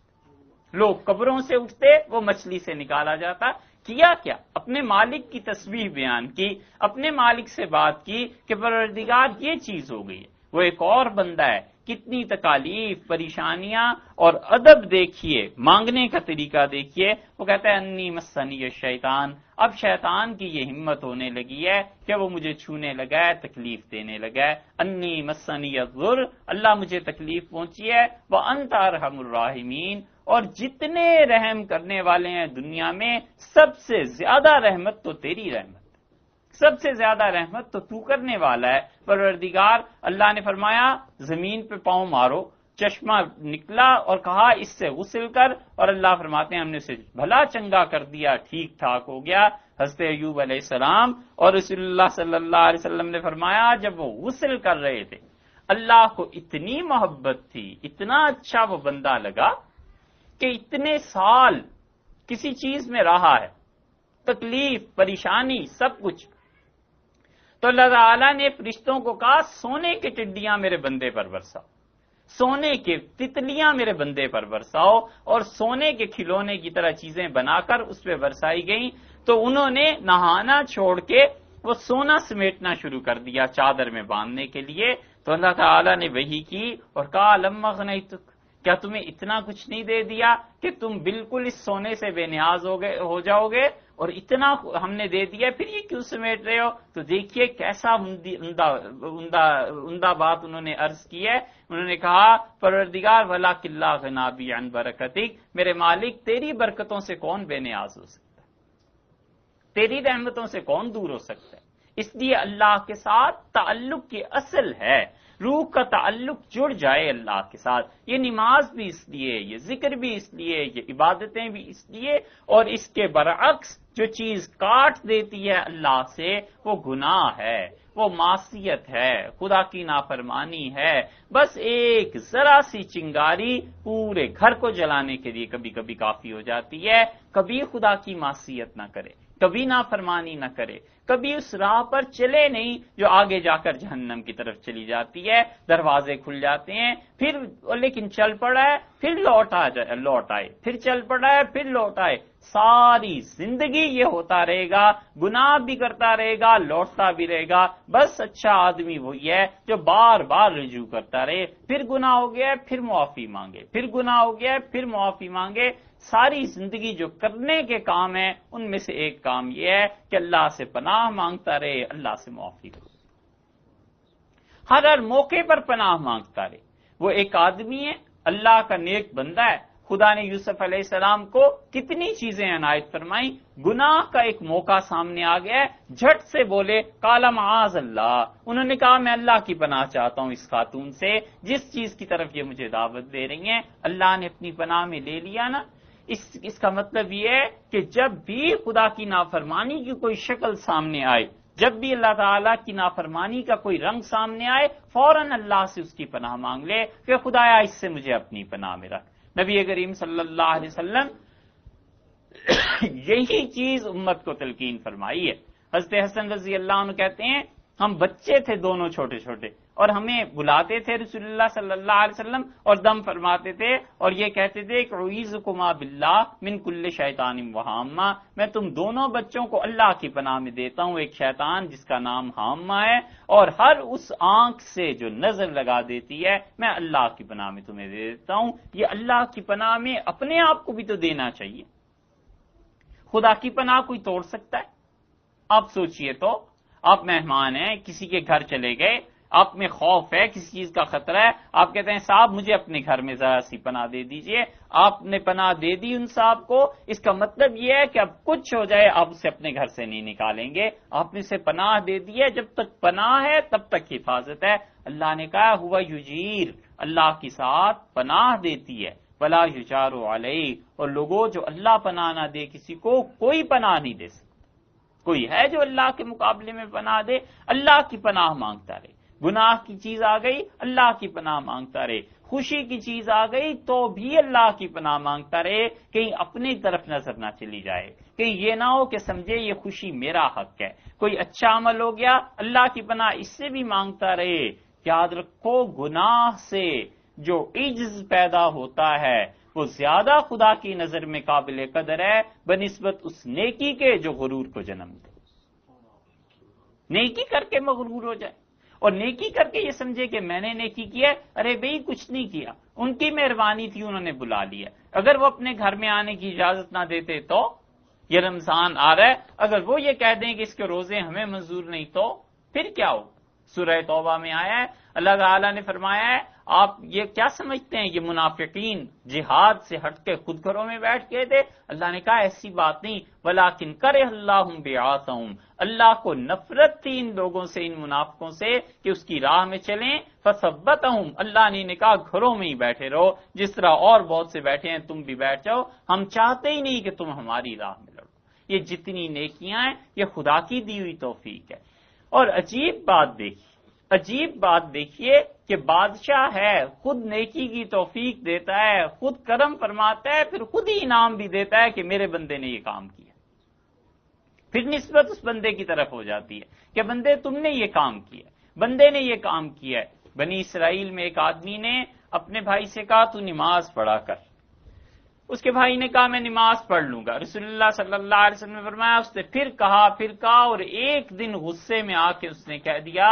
لوگ قبروں سے اٹھتے وہ مچھلی سے نکالا جاتا۔ کیا اپنے مالک کی تسبیح بیان کی، اپنے مالک سے بات کی کہ پروردگار یہ چیز ہو گئی ہے، وہ ایک اور بندہ ہے، کتنی تکالیف، پریشانیاں اور ادب دیکھیے، مانگنے کا طریقہ دیکھیے، وہ کہتا ہے انی مسنی الشیطان، اب شیطان کی یہ ہمت ہونے لگی ہے کہ وہ مجھے چھونے لگا ہے، تکلیف دینے لگا ہے، انی مسنی الضر، اللہ مجھے تکلیف پہنچی ہے، وانت ارحم الراحمین، اور جتنے رحم کرنے والے ہیں دنیا میں سب سے زیادہ رحمت تو تیری رحمت، سب سے زیادہ رحمت تو کرنے والا ہے پروردگار۔ اللہ نے فرمایا زمین پہ پاؤں مارو، چشمہ نکلا اور کہا اس سے غسل کر، اور اللہ فرماتے ہیں ہم نے اسے بھلا چنگا کر دیا، ٹھیک ٹھاک ہو گیا۔ حضرت ایوب علیہ السلام اور رسول اللہ صلی اللہ علیہ وسلم نے فرمایا جب وہ غسل کر رہے تھے اللہ کو اتنی محبت تھی، اتنا اچھا وہ بندہ لگا کہ اتنے سال کسی چیز میں رہا ہے، تکلیف، پریشانی، سب کچھ، تو اللہ تعالیٰ نے فرشتوں کو کہا سونے کے ٹڈیاں میرے بندے پر برساؤ، سونے کے تتلیاں میرے بندے پر برساؤ، اور سونے کے کھلونے کی طرح چیزیں بنا کر اس پہ برسائی گئیں، تو انہوں نے نہانا چھوڑ کے وہ سونا سمیٹنا شروع کر دیا چادر میں باندھنے کے لیے۔ تو اللہ تعالیٰ نے وحی کی اور کہا لم اغنیتک، کیا تمہیں اتنا کچھ نہیں دے دیا کہ تم بالکل اس سونے سے بے نیاز ہو جاؤ گے، اور اتنا ہم نے دے دیا پھر یہ کیوں سمیٹ رہے ہو؟ تو دیکھیے کیسا عمدہ بات انہوں نے عرض کی ہے، انہوں نے کہا پروردگار وَلَٰكِن لَّا غِنَىٰ بِي عَن بَرَكَتِكَ، میرے مالک تیری برکتوں سے کون بے نیاز ہو سکتا ہے، تیری رحمتوں سے کون دور ہو سکتا ہے؟ اس لیے اللہ کے ساتھ تعلق کی اصل ہے، روح کا تعلق جڑ جائے اللہ کے ساتھ، یہ نماز بھی اس لیے، یہ ذکر بھی اس لیے، یہ عبادتیں بھی اس لیے، اور اس کے برعکس جو چیز کاٹ دیتی ہے اللہ سے وہ گناہ ہے، وہ معصیت ہے، خدا کی نافرمانی ہے۔ بس ایک ذرا سی چنگاری پورے گھر کو جلانے کے لیے کبھی کبھی کافی ہو جاتی ہے، کبھی خدا کی معصیت نہ کرے، کبھی نافرمانی نہ کرے، کبھی اس راہ پر چلے نہیں جو آگے جا کر جہنم کی طرف چلی جاتی ہے، دروازے کھل جاتے ہیں، پھر لیکن چل پڑا ہے، پھر لوٹ آئے، پھر چل پڑا ہے، پھر لوٹ آئے، ساری زندگی یہ ہوتا رہے گا، گناہ بھی کرتا رہے گا، لوٹتا بھی رہے گا۔ بس اچھا آدمی وہی ہے جو بار بار رجوع کرتا رہے، پھر گناہ ہو گیا پھر معافی مانگے، پھر گناہ ہو گیا پھر معافی مانگے۔ ساری زندگی جو کرنے کے کام ہیں ان میں سے ایک کام یہ ہے کہ اللہ سے پناہ مانگتا رہے، اللہ سے معافی کرے، ہر موقع پر پناہ مانگتا رہے۔ وہ ایک آدمی ہے، اللہ کا نیک بندہ ہے، خدا نے یوسف علیہ السلام کو کتنی چیزیں عنایت فرمائیں، گناہ کا ایک موقع سامنے آ گیا ہے، جھٹ سے بولے قال معاذ اللہ، انہوں نے کہا میں اللہ کی پناہ چاہتا ہوں اس خاتون سے جس چیز کی طرف یہ مجھے دعوت دے رہی ہیں۔ اللہ نے اپنی پناہ میں لے لیا نا۔ اس کا مطلب یہ ہے کہ جب بھی خدا کی نافرمانی کی کوئی شکل سامنے آئے، جب بھی اللہ تعالیٰ کی نافرمانی کا کوئی رنگ سامنے آئے، فوراً اللہ سے اس کی پناہ مانگ لے کہ خدایا اس سے مجھے اپنی پناہ میں رکھ۔ نبی کریم صلی اللہ علیہ وسلم یہی چیز امت کو تلقین فرمائی ہے۔ حضرت حسن رضی اللہ عنہ کہتے ہیں ہم بچے تھے دونوں چھوٹے چھوٹے، اور ہمیں بلاتے تھے رسول اللہ صلی اللہ علیہ وسلم اور دم فرماتے تھے اور یہ کہتے تھے کہ اعوذکما باللہ من کل شیطان وہامہ، میں تم دونوں بچوں کو اللہ کی پناہ میں دیتا ہوں، ایک شیطان جس کا نام ہامہ ہے، اور ہر اس آنکھ سے جو نظر لگا دیتی ہے میں اللہ کی پناہ میں تمہیں دے دیتا ہوں۔ یہ اللہ کی پناہ میں اپنے آپ کو بھی تو دینا چاہیے۔ خدا کی پناہ کوئی توڑ سکتا ہے؟ آپ سوچئے تو، آپ مہمان ہیں، کسی کے گھر چلے گئے، آپ میں خوف ہے، کسی چیز کا خطرہ ہے، آپ کہتے ہیں صاحب مجھے اپنے گھر میں ذرا سی پناہ دے دیجئے، آپ نے پناہ دے دی ان صاحب کو، اس کا مطلب یہ ہے کہ اب کچھ ہو جائے آپ اسے اپنے گھر سے نہیں نکالیں گے، آپ نے اسے پناہ دے دی ہے، جب تک پناہ ہے تب تک حفاظت ہے۔ اللہ نے کہا ہوا یجیر، اللہ کی ساتھ پناہ دیتی ہے، ولا یجار علیہ، اور لوگوں جو اللہ پناہ نہ دے کسی کو، کوئی پناہ نہیں دے سکتا۔ کوئی ہے جو اللہ کے مقابلے میں پناہ دے؟ اللہ کی پناہ مانگتا رہے۔ گناہ کی چیز آ گئی اللہ کی پناہ مانگتا رہے، خوشی کی چیز آ گئی تو بھی اللہ کی پناہ مانگتا رہے، کہیں اپنی طرف نظر نہ چلی جائے، کہیں یہ نہ ہو کہ سمجھے یہ خوشی میرا حق ہے۔ کوئی اچھا عمل ہو گیا اللہ کی پناہ اس سے بھی مانگتا رہے۔ یاد رکھو گناہ سے جو عجز پیدا ہوتا ہے وہ زیادہ خدا کی نظر میں قابل قدر ہے بنسبت اس نیکی کے جو غرور کو جنم دے۔ نیکی کر کے مغرور ہو جائے اور نیکی کر کے یہ سمجھے کہ میں نے نیکی کیا ہے، ارے بھئی کچھ نہیں کیا، ان کی مہربانی تھی انہوں نے بلا لیا۔ اگر وہ اپنے گھر میں آنے کی اجازت نہ دیتے تو، یہ رمضان آ رہا ہے، اگر وہ یہ کہہ دیں کہ اس کے روزے ہمیں منظور نہیں تو پھر کیا ہو؟ سورہ توبہ میں آیا ہے، اللہ تعالیٰ نے فرمایا ہے آپ یہ کیا سمجھتے ہیں یہ منافقین جہاد سے ہٹ کے خود گھروں میں بیٹھ گئے تھے؟ اللہ نے کہا ایسی بات نہیں، ولیکن کرہ اللہ بعاثہم، اللہ کو نفرت تھی ان لوگوں سے، ان منافقوں سے کہ اس کی راہ میں چلیں، فثبتہم، اللہ نے کہا گھروں میں ہی بیٹھے رہو، جس طرح اور بہت سے بیٹھے ہیں تم بھی بیٹھ جاؤ، ہم چاہتے ہی نہیں کہ تم ہماری راہ میں لڑو۔ یہ جتنی نیکیاں ہیں یہ خدا کی دی ہوئی توفیق ہے۔ اور عجیب بات دیکھیے کہ بادشاہ ہے، خود نیکی کی توفیق دیتا ہے، خود کرم فرماتا ہے، پھر خود ہی انعام بھی دیتا ہے کہ میرے بندے نے یہ کام کیا۔ پھر نسبت اس بندے کی طرف ہو جاتی ہے کہ بندے تم نے یہ کام کیا، بندے نے یہ کام کیا ہے۔ بنی اسرائیل میں ایک آدمی نے اپنے بھائی سے کہا تو نماز پڑھا کر، اس کے بھائی نے کہا میں نماز پڑھ لوں گا۔ رسول اللہ صلی اللہ علیہ وسلم نے فرمایا اس نے پھر کہا اور ایک دن غصے میں آ کے اس نے کہہ دیا،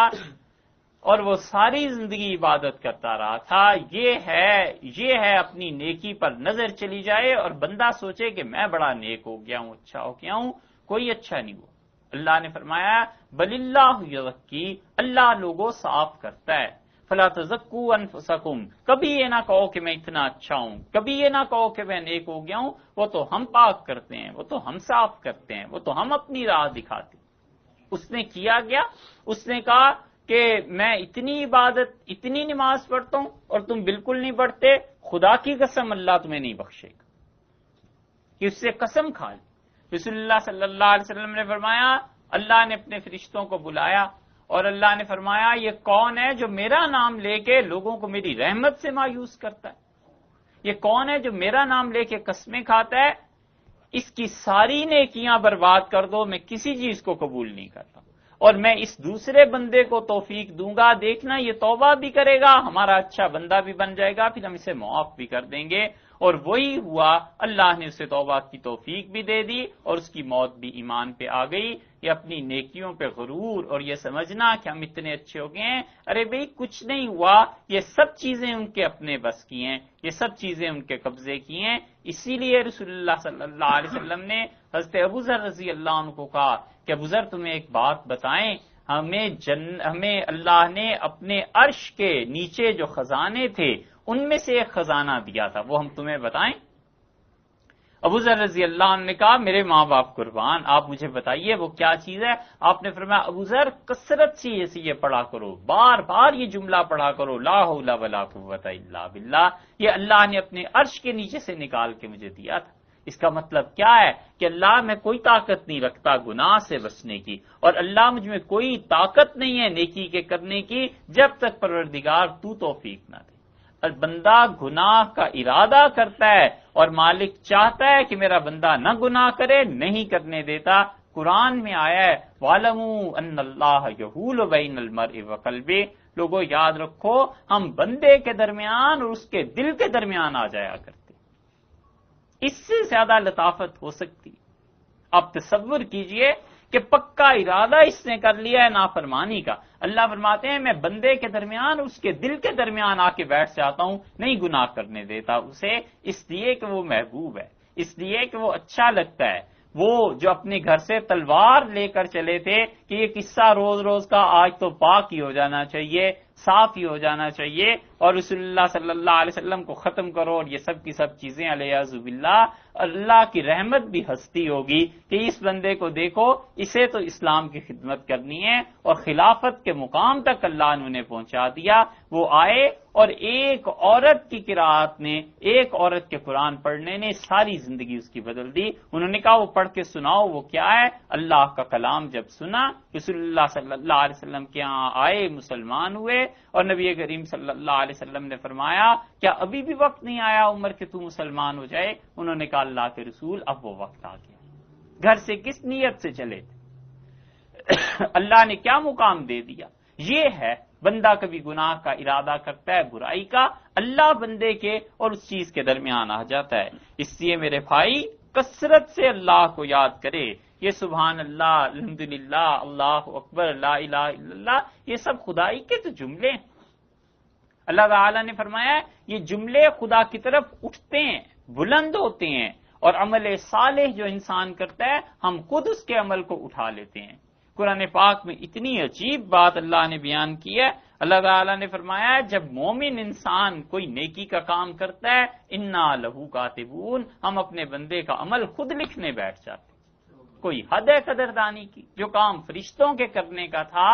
اور وہ ساری زندگی عبادت کرتا رہا تھا، یہ ہے اپنی نیکی پر نظر چلی جائے اور بندہ سوچے کہ میں بڑا نیک ہو گیا ہوں، اچھا ہو گیا ہوں، کوئی اچھا نہیں ہوا۔ اللہ نے فرمایا بل اللہ یزکی، اللہ لوگوں صاف کرتا ہے، فلا تزکوا انفسکم، کبھی یہ نہ کہو کہ میں اتنا اچھا ہوں، کبھی یہ نہ کہو کہ میں نیک ہو گیا ہوں، وہ تو ہم پاک کرتے ہیں، وہ تو ہم صاف کرتے ہیں، وہ تو ہم اپنی راہ دکھاتے ہیں۔ اس نے کیا گیا، اس نے کہا کہ میں اتنی عبادت اتنی نماز پڑھتا ہوں اور تم بالکل نہیں پڑھتے، خدا کی قسم اللہ تمہیں نہیں بخشے گا، کہ اس سے قسم کھا لی۔ رسول اللہ صلی اللہ علیہ وسلم نے فرمایا اللہ نے اپنے فرشتوں کو بلایا اور اللہ نے فرمایا یہ کون ہے جو میرا نام لے کے لوگوں کو میری رحمت سے مایوس کرتا ہے؟ یہ کون ہے جو میرا نام لے کے قسمیں کھاتا ہے؟ اس کی ساری نیکیاں برباد کر دو، میں کسی چیز کو قبول نہیں کرتا، اور میں اس دوسرے بندے کو توفیق دوں گا، دیکھنا یہ توبہ بھی کرے گا، ہمارا اچھا بندہ بھی بن جائے گا، پھر ہم اسے معاف بھی کر دیں گے۔ اور وہی ہوا، اللہ نے اسے توبہ کی توفیق بھی دے دی اور اس کی موت بھی ایمان پہ آ گئی۔ یہ اپنی نیکیوں پہ غرور اور یہ سمجھنا کہ ہم اتنے اچھے ہو گئے ہیں، ارے بھئی کچھ نہیں ہوا، یہ سب چیزیں ان کے اپنے بس کی ہیں، یہ سب چیزیں ان کے قبضے کی ہیں۔ اسی لیے رسول اللہ صلی اللہ علیہ وسلم نے حضرت ابوذر رضی اللہ عنہ کو کہا کہ ابوذر تمہیں ایک بات بتائیں، ہمیں اللہ نے اپنے عرش کے نیچے جو خزانے تھے ان میں سے ایک خزانہ دیا تھا، وہ ہم تمہیں بتائیں؟ ابوذر رضی اللہ عنہ نے کہا میرے ماں باپ قربان، آپ مجھے بتائیے وہ کیا چیز ہے؟ آپ نے فرمایا ابوذر کثرت سے یہ پڑھا کرو، بار بار یہ جملہ پڑھا کرو، لا حول ولا قوت الا باللہ، یہ اللہ نے اپنے عرش کے نیچے سے نکال کے مجھے دیا تھا۔ اس کا مطلب کیا ہے کہ اللہ میں کوئی طاقت نہیں رکھتا گناہ سے بچنے کی، اور اللہ مجھ میں کوئی طاقت نہیں ہے نیکی کے کرنے کی جب تک پروردگار تو توفیق نہ دے۔ اور بندہ گناہ کا ارادہ کرتا ہے اور مالک چاہتا ہے کہ میرا بندہ نہ گناہ کرے، نہیں کرنے دیتا۔ قرآن میں آیا ہے وَاعْلَمُوا أَنَّ اللَّهَ يَحُولُ بَيْنَ الْمَرْءِ وَقَلْبِهِ، لوگوں یاد رکھو ہم بندے کے درمیان اور اس کے دل کے درمیان آ جایا کرتے، اس سے زیادہ لطافت ہو سکتی؟ آپ تصور کیجئے کہ پکا ارادہ اس نے کر لیا ہے نافرمانی کا، اللہ فرماتے ہیں میں بندے کے درمیان اس کے دل کے درمیان آ کے بیٹھ جاتا ہوں، نہیں گناہ کرنے دیتا اسے، اس لیے کہ وہ محبوب ہے، اس لیے کہ وہ اچھا لگتا ہے۔ وہ جو اپنے گھر سے تلوار لے کر چلے تھے کہ یہ قصہ روز روز کا آج تو پاک ہی ہو جانا چاہیے، صاف ہی ہو جانا چاہیے، اور رسول اللہ صلی اللہ علیہ وسلم کو ختم کرو، اور یہ سب کی سب چیزیں علیہ باللہ، اللہ کی رحمت بھی ہستی ہوگی کہ اس بندے کو دیکھو، اسے تو اسلام کی خدمت کرنی ہے، اور خلافت کے مقام تک اللہ نے انہیں پہنچا دیا۔ وہ آئے اور ایک عورت کی قرات نے، ایک عورت کے قرآن پڑھنے نے ساری زندگی اس کی بدل دی۔ انہوں نے کہا وہ پڑھ کے سناؤ، وہ کیا ہے؟ اللہ کا کلام جب سنا، رسول اللہ صلی اللہ علیہ وسلم کے ہاں آئے، مسلمان ہوئے، اور نبی کریم صلی اللہ علیہ وسلم نے فرمایا کیا ابھی بھی وقت نہیں آیا عمر کہ تو مسلمان ہو جائے؟ انہوں نے کہا اللہ کے رسول اب وہ وقت آ گیا۔ گھر سے کس نیت سے چلے تھے؟ اللہ نے کیا مقام دے دیا؟ یہ ہے بندہ کبھی گناہ کا ارادہ کرتا ہے، برائی کا، اللہ بندے کے اور اس چیز کے درمیان آ جاتا ہے۔ اس لیے میرے بھائی کثرت سے اللہ کو یاد کرے، یہ سبحان اللہ، الحمدللہ، اللہ اکبر، لا الہ الا اللہ، یہ سب خدائی کے تو جملے ہیں۔ اللہ تعالیٰ نے فرمایا یہ جملے خدا کی طرف اٹھتے ہیں، بلند ہوتے ہیں، اور عمل صالح جو انسان کرتا ہے ہم خود اس کے عمل کو اٹھا لیتے ہیں۔ قرآن پاک میں اتنی عجیب بات اللہ نے بیان کی ہے، اللہ تعالیٰ نے فرمایا جب مومن انسان کوئی نیکی کا کام کرتا ہے انا لہو کاتبون، ہم اپنے بندے کا عمل خود لکھنے بیٹھ جاتے ہیں۔ کوئی حد ہے قدردانی کی؟ جو کام فرشتوں کے کرنے کا تھا،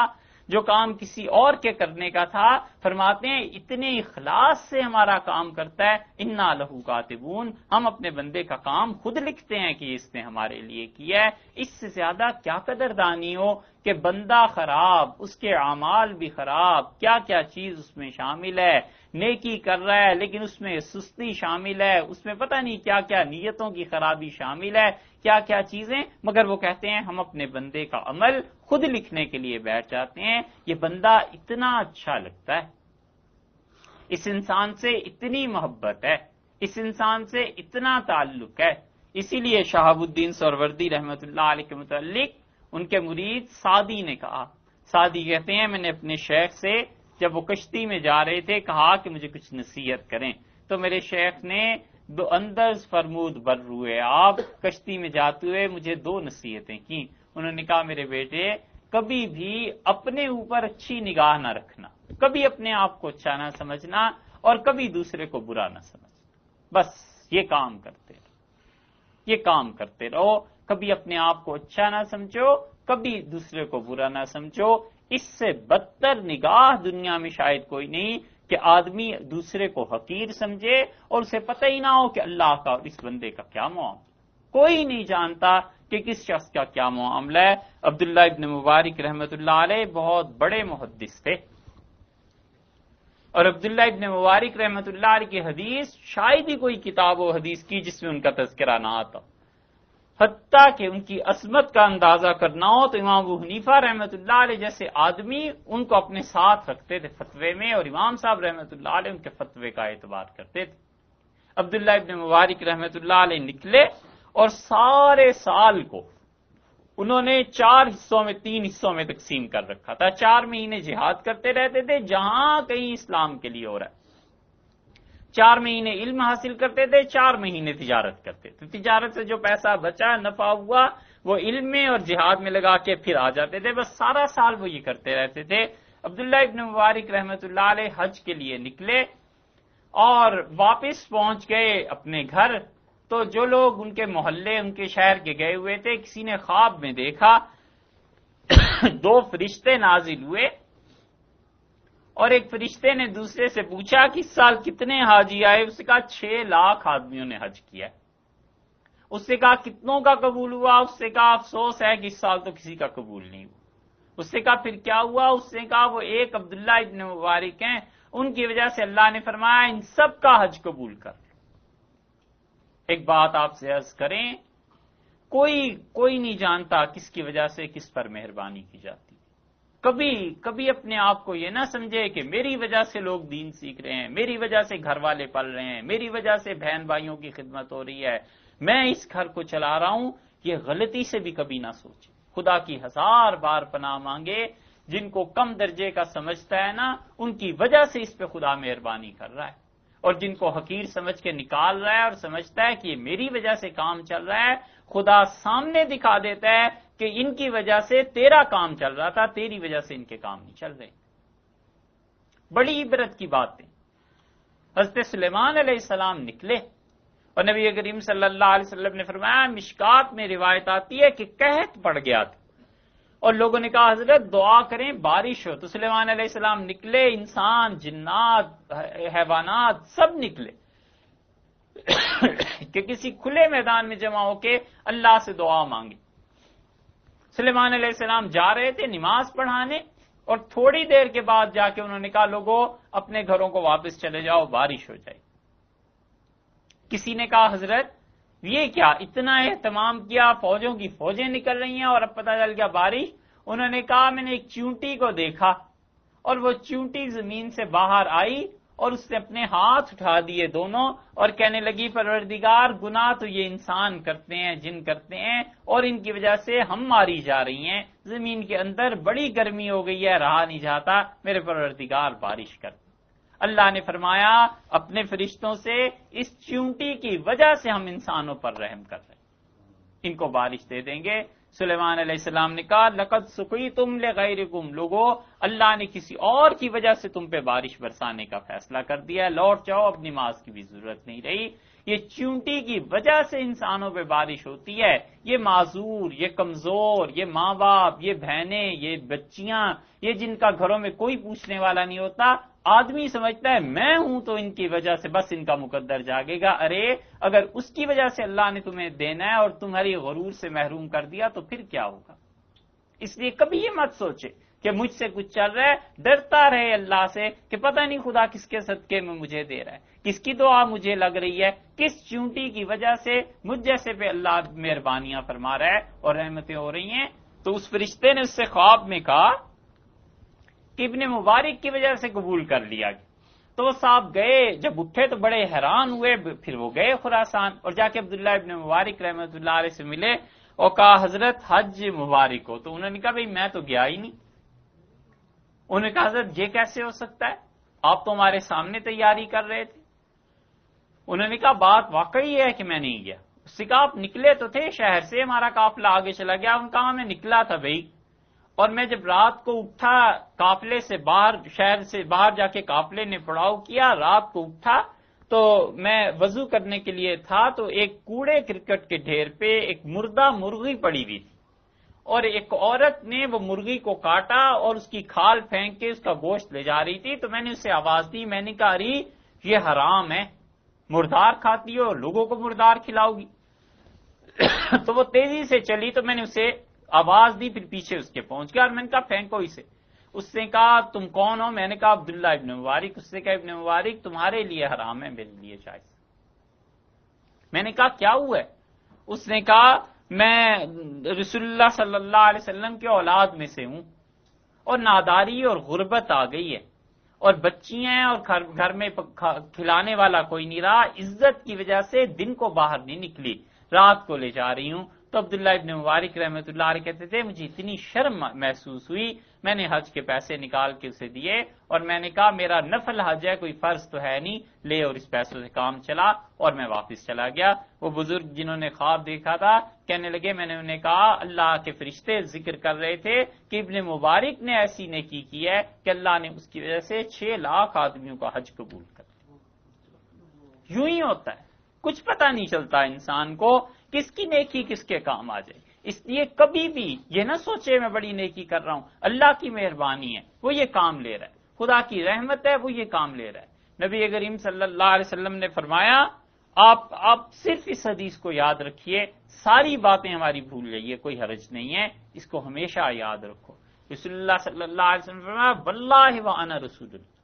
جو کام کسی اور کے کرنے کا تھا، فرماتے ہیں اتنے اخلاص سے ہمارا کام کرتا ہے، انا لہو کاتبون، ہم اپنے بندے کا کام خود لکھتے ہیں کہ اس نے ہمارے لیے کیا ہے۔ اس سے زیادہ کیا قدردانی ہو کہ بندہ خراب، اس کے اعمال بھی خراب، کیا کیا چیز اس میں شامل ہے، نیکی کر رہا ہے لیکن اس میں سستی شامل ہے، اس میں پتہ نہیں کیا کیا نیتوں کی خرابی شامل ہے، کیا کیا چیزیں، مگر وہ کہتے ہیں ہم اپنے بندے کا عمل خود لکھنے کے لیے بیٹھ جاتے ہیں۔ یہ بندہ اتنا اچھا لگتا ہے، اس انسان سے اتنی محبت ہے، اس انسان سے اتنا تعلق ہے۔ اسی لیے شہاب الدین سہروردی رحمۃ اللہ علیہ کے متعلق ان کے مرید سعدی نے کہا، سعدی کہتے ہیں میں نے اپنے شیخ سے جب وہ کشتی میں جا رہے تھے کہا کہ مجھے کچھ نصیحت کریں، تو میرے شیخ نے دو اندرز فرمود بر روئے آپ، کشتی میں جاتے ہوئے مجھے دو نصیحتیں کی۔ انہوں نے کہا میرے بیٹے کبھی بھی اپنے اوپر اچھی نگاہ نہ رکھنا، کبھی اپنے آپ کو اچھا نہ سمجھنا، اور کبھی دوسرے کو برا نہ سمجھنا، بس یہ کام کرتے رہو، یہ کام کرتے رہو، کبھی اپنے آپ کو اچھا نہ سمجھو، کبھی دوسرے کو برا نہ سمجھو۔ اس سے بدتر نگاہ دنیا میں شاید کوئی نہیں کہ آدمی دوسرے کو حقیر سمجھے اور اسے پتہ ہی نہ ہو کہ اللہ کا اور اس بندے کا کیا معاملہ، کوئی نہیں جانتا کہ کس شخص کا کیا معاملہ ہے۔ عبداللہ ابن مبارک رحمۃ اللہ علیہ بہت بڑے محدث تھے، اور عبداللہ ابن مبارک رحمۃ اللہ علیہ کی حدیث شاید ہی کوئی کتاب و حدیث کی جس میں ان کا تذکرہ نہ آتا، حتیٰ کہ ان کی عظمت کا اندازہ کرنا ہو تو امام ابو حنیفہ رحمۃ اللہ علیہ جیسے آدمی ان کو اپنے ساتھ رکھتے تھے فتوے میں، اور امام صاحب رحمۃ اللہ علیہ ان کے فتوے کا اعتبار کرتے تھے۔ عبداللہ ابن مبارک رحمۃ اللہ علیہ نکلے اور سارے سال کو انہوں نے 4 حصوں میں 3 حصوں میں تقسیم کر رکھا تھا۔ 4 مہینے جہاد کرتے رہتے تھے جہاں کہیں اسلام کے لیے ہو رہا ہے، 4 مہینے علم حاصل کرتے تھے، 4 مہینے تجارت کرتے تھے، تجارت سے جو پیسہ بچا نفع ہوا وہ علم میں اور جہاد میں لگا کے پھر آ جاتے تھے، بس سارا سال وہ یہ کرتے رہتے تھے۔ عبداللہ ابن مبارک رحمۃ اللہ علیہ حج کے لیے نکلے اور واپس پہنچ گئے اپنے گھر، تو جو لوگ ان کے محلے ان کے شہر کے گئے ہوئے تھے کسی نے خواب میں دیکھا 2 فرشتے نازل ہوئے، اور ایک فرشتے نے دوسرے سے پوچھا کہ اس سال کتنے حاجی آئے؟ اس نے کہا 6 لاکھ آدمیوں نے حج کیا۔ اس سے کہا کتنوں کا قبول ہوا؟ اس سے کہا افسوس ہے کہ اس سال تو کسی کا قبول نہیں ہوا۔ اس سے کہا پھر کیا ہوا؟ اس سے کہا وہ ایک عبداللہ ابن مبارک ہیں، ان کی وجہ سے اللہ نے فرمایا ان سب کا حج قبول کر۔ ایک بات آپ سے عرض کریں، کوئی نہیں جانتا کس کی وجہ سے کس پر مہربانی کی جاتی ہے۔ کبھی اپنے آپ کو یہ نہ سمجھے کہ میری وجہ سے لوگ دین سیکھ رہے ہیں، میری وجہ سے گھر والے پل رہے ہیں، میری وجہ سے بہن بھائیوں کی خدمت ہو رہی ہے، میں اس گھر کو چلا رہا ہوں۔ یہ غلطی سے بھی کبھی نہ سوچے۔ خدا کی 1000 بار پناہ مانگے، جن کو کم درجے کا سمجھتا ہے نا، ان کی وجہ سے اس پہ خدا مہربانی کر رہا ہے، اور جن کو حقیر سمجھ کے نکال رہا ہے اور سمجھتا ہے کہ یہ میری وجہ سے کام چل رہا ہے، خدا سامنے دکھا دیتا ہے کہ ان کی وجہ سے تیرا کام چل رہا تھا، تیری وجہ سے ان کے کام نہیں چل رہے۔ بڑی عبرت کی بات ہے۔ حضرت سلیمان علیہ السلام نکلے اور نبی کریم صلی اللہ علیہ وسلم نے فرمایا، مشکات میں روایت آتی ہے کہ قحط پڑ گیا تھا، اور لوگوں نے کہا حضرت دعا کریں بارش ہو، تو سلیمان علیہ السلام نکلے، انسان، جنات، حیوانات سب نکلے کہ کسی کھلے میدان میں جمع ہو کے اللہ سے دعا مانگے۔ سلیمان علیہ السلام جا رہے تھے نماز پڑھانے، اور تھوڑی دیر کے بعد جا کے انہوں نے کہا لوگوں اپنے گھروں کو واپس چلے جاؤ، بارش ہو جائے۔ کسی نے کہا حضرت یہ کیا اتنا اہتمام کیا، فوجوں کی فوجیں نکل رہی ہیں اور اب پتہ چل گیا بارش؟ انہوں نے کہا میں نے ایک چیونٹی کو دیکھا، اور وہ چیونٹی زمین سے باہر آئی اور اس نے اپنے ہاتھ اٹھا دیے دونوں، اور کہنے لگی پروردگار گناہ تو یہ انسان کرتے ہیں، جن کرتے ہیں، اور ان کی وجہ سے ہم ماری جا رہی ہیں، زمین کے اندر بڑی گرمی ہو گئی ہے، رہا نہیں جاتا، میرے پروردگار بارش کر۔ اللہ نے فرمایا اپنے فرشتوں سے اس چیونٹی کی وجہ سے ہم انسانوں پر رحم کر رہے ہیں، ان کو بارش دے دیں گے۔ سلیمان علیہ السلام نے کہا لقد سقیتم لغیرکم، لوگو اللہ نے کسی اور کی وجہ سے تم پہ بارش برسانے کا فیصلہ کر دیا، لوٹ جاؤ، اب نماز کی بھی ضرورت نہیں رہی۔ یہ چیونٹی کی وجہ سے انسانوں پہ بارش ہوتی ہے۔ یہ معذور، یہ کمزور، یہ ماں باپ، یہ بہنیں، یہ بچیاں، یہ جن کا گھروں میں کوئی پوچھنے والا نہیں ہوتا، آدمی سمجھتا ہے میں ہوں تو ان کی وجہ سے بس ان کا مقدر جاگے گا۔ ارے اگر اس کی وجہ سے اللہ نے تمہیں دینا ہے اور تمہاری غرور سے محروم کر دیا تو پھر کیا ہوگا؟ اس لیے کبھی یہ مت سوچے کہ مجھ سے کچھ چل رہا ہے، ڈرتا رہے اللہ سے کہ پتہ نہیں خدا کس کے صدقے میں مجھے دے رہا ہے، کس کی دعا مجھے لگ رہی ہے، کس چیونٹی کی وجہ سے مجھ جیسے پہ اللہ مہربانیاں فرما رہا ہے اور رحمتیں ہو رہی ہیں۔ تو اس فرشتے نے اس سے خواب میں کہا کہ ابن مبارک کی وجہ سے قبول کر لیا گیا۔ تو وہ صاحب گئے، جب اٹھے تو بڑے حیران ہوئے، پھر وہ گئے خراسان اور جا کے عبداللہ ابن مبارک رحمۃ اللہ علیہ سے ملے اور کہا حضرت حج مبارک ہو۔ تو انہوں نے کہا بھئی میں تو گیا ہی نہیں۔ انہوں نے کہا حضرت یہ کیسے ہو سکتا ہے، آپ تو ہمارے سامنے تیاری کر رہے تھے۔ انہوں نے کہا بات واقعی ہے کہ میں نہیں گیا۔ اس سے کہا آپ نکلے تو تھے شہر سے، ہمارا قافلہ آگے چلا گیا۔ ان کہا میں نکلا تھا بھئی، اور میں جب رات کو اٹھا قافلے سے باہر، شہر سے باہر جا کے قافلے نے پڑاؤ کیا، رات کو اٹھا تو میں وضو کرنے کے لیے تھا تو ایک کوڑے کرکٹ کے ڈھیر پہ ایک مردہ مرغی پڑی ہوئی تھی، اور ایک عورت نے وہ مرغی کو کاٹا اور اس کی کھال پھینک کے اس کا گوشت لے جا رہی تھی۔ تو میں نے اسے آواز دی، میں نے کہا اری یہ حرام ہے، مردار کھاتی ہو، لوگوں کو مردار کھلاؤ گی۔ تو وہ تیزی سے چلی تو میں نے اسے آواز دی، پھر پیچھے اس کے پہنچ گیا اور میں نے کہا پھینکو اسے۔ اس نے کہا تم کون ہو؟ میں نے کہا عبداللہ ابن مبارک۔ اس نے کہا ابن مبارک تمہارے لیے حرام ہے، میرے لیے جائز۔ میں نے کہا کیا ہوا ہے؟ اس نے کہا میں رسول اللہ صلی اللہ علیہ وسلم کے اولاد میں سے ہوں، اور ناداری اور غربت آ گئی ہے، اور بچیاں ہیں اور گھر میں کھلانے والا کوئی نہیں رہا، عزت کی وجہ سے دن کو باہر نہیں نکلی، رات کو لے جا رہی ہوں۔ تو عبداللہ ابن مبارک رحمۃ اللہ علیہ کہتے تھے مجھے اتنی شرم محسوس ہوئی، میں نے حج کے پیسے نکال کے اسے دیے اور میں نے کہا میرا نفل حج ہے، کوئی فرض تو ہے نہیں، لے، اور اس پیسوں سے کام چلا اور میں واپس چلا گیا۔ وہ بزرگ جنہوں نے خواب دیکھا تھا کہنے لگے میں نے انہیں کہا اللہ کے فرشتے ذکر کر رہے تھے کہ ابن مبارک نے ایسی نیکی کی ہے کہ اللہ نے اس کی وجہ سے 6 لاکھ آدمیوں کا حج قبول کر دیا۔ یوں ہی ہوتا ہے، کچھ پتہ نہیں چلتا انسان کو کس کی نیکی کس کے کام آ جائے۔ اس لیے کبھی بھی یہ نہ سوچے میں بڑی نیکی کر رہا ہوں، اللہ کی مہربانی ہے وہ یہ کام لے رہا ہے، خدا کی رحمت ہے وہ یہ کام لے رہا ہے۔ نبی کریم صلی اللہ علیہ وسلم نے فرمایا آپ صرف اس حدیث کو یاد رکھیے، ساری باتیں ہماری بھول جائیے، کوئی حرج نہیں ہے، اس کو ہمیشہ یاد رکھو۔ رسول اللہ صلی اللہ علیہ وسلم فرمایا واللہ وانا رسول اللہ،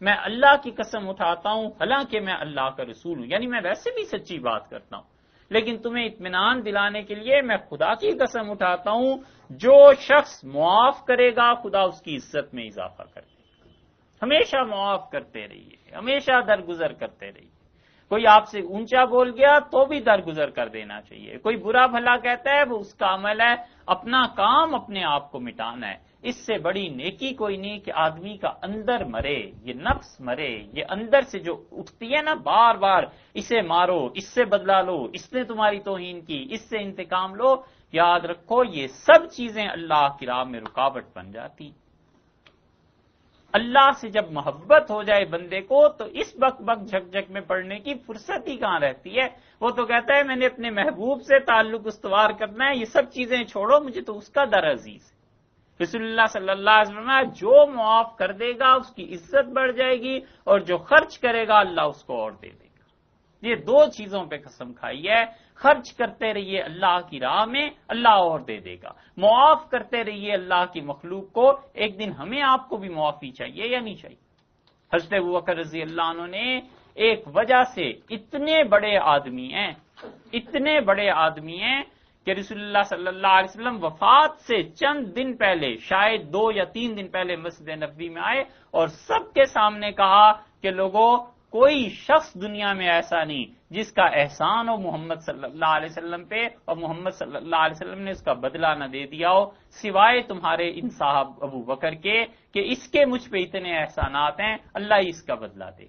میں اللہ کی قسم اٹھاتا ہوں حالانکہ میں اللہ کا رسول ہوں، یعنی میں ویسے بھی سچی بات کرتا ہوں، لیکن تمہیں اطمینان دلانے کے لیے میں خدا کی قسم اٹھاتا ہوں، جو شخص معاف کرے گا خدا اس کی عزت میں اضافہ کر دے گا۔ ہمیشہ معاف کرتے رہیے، ہمیشہ درگزر کرتے رہیے۔ کوئی آپ سے اونچا بول گیا تو بھی درگزر کر دینا چاہیے، کوئی برا بھلا کہتا ہے وہ اس کا عمل ہے، اپنا کام اپنے آپ کو مٹانا ہے۔ اس سے بڑی نیکی کوئی نہیں کہ آدمی کا اندر مرے، یہ نفس مرے، یہ اندر سے جو اٹھتی ہے نا بار بار، اسے مارو، اس سے بدلہ لو، اس نے تمہاری توہین کی، اس سے انتقام لو، یاد رکھو یہ سب چیزیں اللہ کی راہ میں رکاوٹ بن جاتی۔ اللہ سے جب محبت ہو جائے بندے کو تو اس بک بک جھک جھک میں پڑنے کی فرصت ہی کہاں رہتی ہے۔ وہ تو کہتا ہے میں نے اپنے محبوب سے تعلق استوار کرنا ہے، یہ سب چیزیں چھوڑو، مجھے تو اس کا در عزیز ہے۔ رسول اللہ صلی اللہ علیہ وسلم جو معاف کر دے گا اس کی عزت بڑھ جائے گی، اور جو خرچ کرے گا اللہ اس کو اور دے دے گا۔ یہ دو چیزوں پہ قسم کھائی ہے، خرچ کرتے رہیے اللہ کی راہ میں، اللہ اور دے دے گا، معاف کرتے رہیے اللہ کی مخلوق کو، ایک دن ہمیں آپ کو بھی معافی چاہیے یا نہیں چاہیے۔ حضرت ابوبکر رضی اللہ عنہ نے ایک وجہ سے اتنے بڑے آدمی ہیں کہ رسول اللہ صلی اللہ علیہ وسلم وفات سے چند دن پہلے، شاید 2 یا 3 دن پہلے مسجد نبوی میں آئے اور سب کے سامنے کہا کہ لوگوں کوئی شخص دنیا میں ایسا نہیں جس کا احسان ہو محمد صلی اللہ علیہ وسلم پہ اور محمد صلی اللہ علیہ وسلم نے اس کا بدلہ نہ دے دیا ہو سوائے تمہارے ان صاحب ابو بکر کے، کہ اس کے مجھ پہ اتنے احسانات ہیں، اللہ ہی اس کا بدلہ دے۔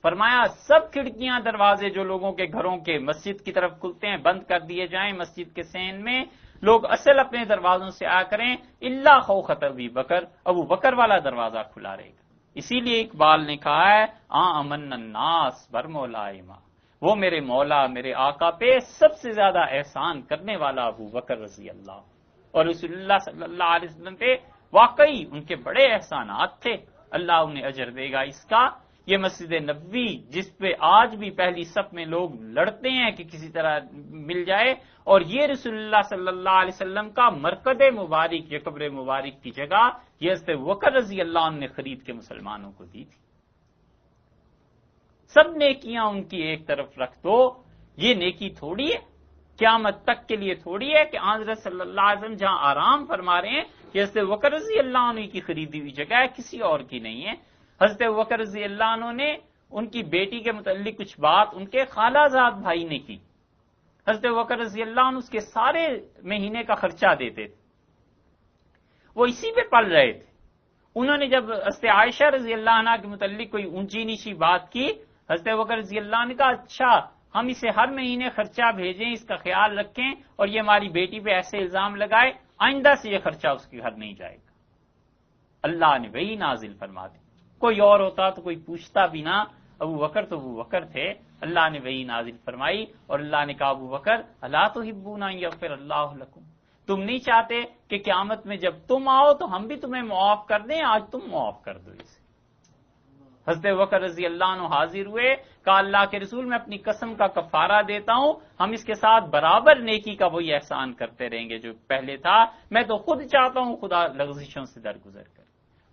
فرمایا سب کھڑکیاں دروازے جو لوگوں کے گھروں کے مسجد کی طرف کھلتے ہیں بند کر دیے جائیں، مسجد کے سین میں لوگ اصل اپنے دروازوں سے آ کریں، الا خوخت ابی بکر، ابو بکر والا دروازہ کھلا رہے گا۔ اسی لیے اقبال نے کہا ہے امن الناس بر مولائی ما، وہ میرے مولا میرے آقا پہ سب سے زیادہ احسان کرنے والا ابو بکر رضی اللہ، اور رسول اللہ صلی اللہ علیہ وسلم پہ واقعی ان کے بڑے احسانات تھے، اللہ انہیں اجر دے گا اس کا۔ یہ مسجد نبوی جس پہ آج بھی پہلی صف میں لوگ لڑتے ہیں کہ کسی طرح مل جائے، اور یہ رسول اللہ صلی اللہ علیہ وسلم کا مرکز مبارک، یہ قبر مبارک کی جگہ، یہ حضرت ابوبکر رضی اللہ عنہ نے خرید کے مسلمانوں کو دی تھی۔ سب نیکیاں ان کی ایک طرف رکھ دو، یہ نیکی تھوڑی ہے، قیامت تک کے لیے تھوڑی ہے کہ حضرت صلی اللہ علیہ وسلم جہاں آرام فرما رہے ہیں کہ حضرت ابوبکر رضی اللہ عنہ کی خریدی ہوئی جگہ ہے، کسی اور کی نہیں ہے۔ حضرت ابوبکر رضی اللہ عنہ نے ان کی بیٹی کے متعلق کچھ بات ان کے خالہ زاد بھائی نے کی، حضرت ابوبکر رضی اللہ عنہ اس کے سارے مہینے کا خرچہ دیتے تھے، وہ اسی پہ پل رہے تھے۔ انہوں نے جب حضرت عائشہ رضی اللہ عنہ کے متعلق کوئی اونچی نیچی بات کی، حضرت ابوبکر رضی اللہ عنہ نے کہا اچھا ہم اسے ہر مہینے خرچہ بھیجیں، اس کا خیال رکھیں، اور یہ ہماری بیٹی پہ ایسے الزام لگائے، آئندہ سے یہ خرچہ اس کے گھر نہیں جائے گا۔ اللہ نے وہی نازل فرما دی، کوئی اور ہوتا تو کوئی پوچھتا بھی نہ، ابو بکر تو ابو بکر تھے، اللہ نے وہی نازل فرمائی، اور اللہ نے کہا ابو بکر الا تحبون ان یغفر اللہ لکم، تم نہیں چاہتے کہ قیامت میں جب تم آؤ تو ہم بھی تمہیں معاف کر دیں، آج تم معاف کر دو اسے۔ حضرت ابوبکر رضی اللہ عنہ حاضر ہوئے، کہا اللہ کے رسول میں اپنی قسم کا کفارہ دیتا ہوں، ہم اس کے ساتھ برابر نیکی کا وہی احسان کرتے رہیں گے جو پہلے تھا، میں تو خود چاہتا ہوں خدا لغزشوں سے درگزر کرے۔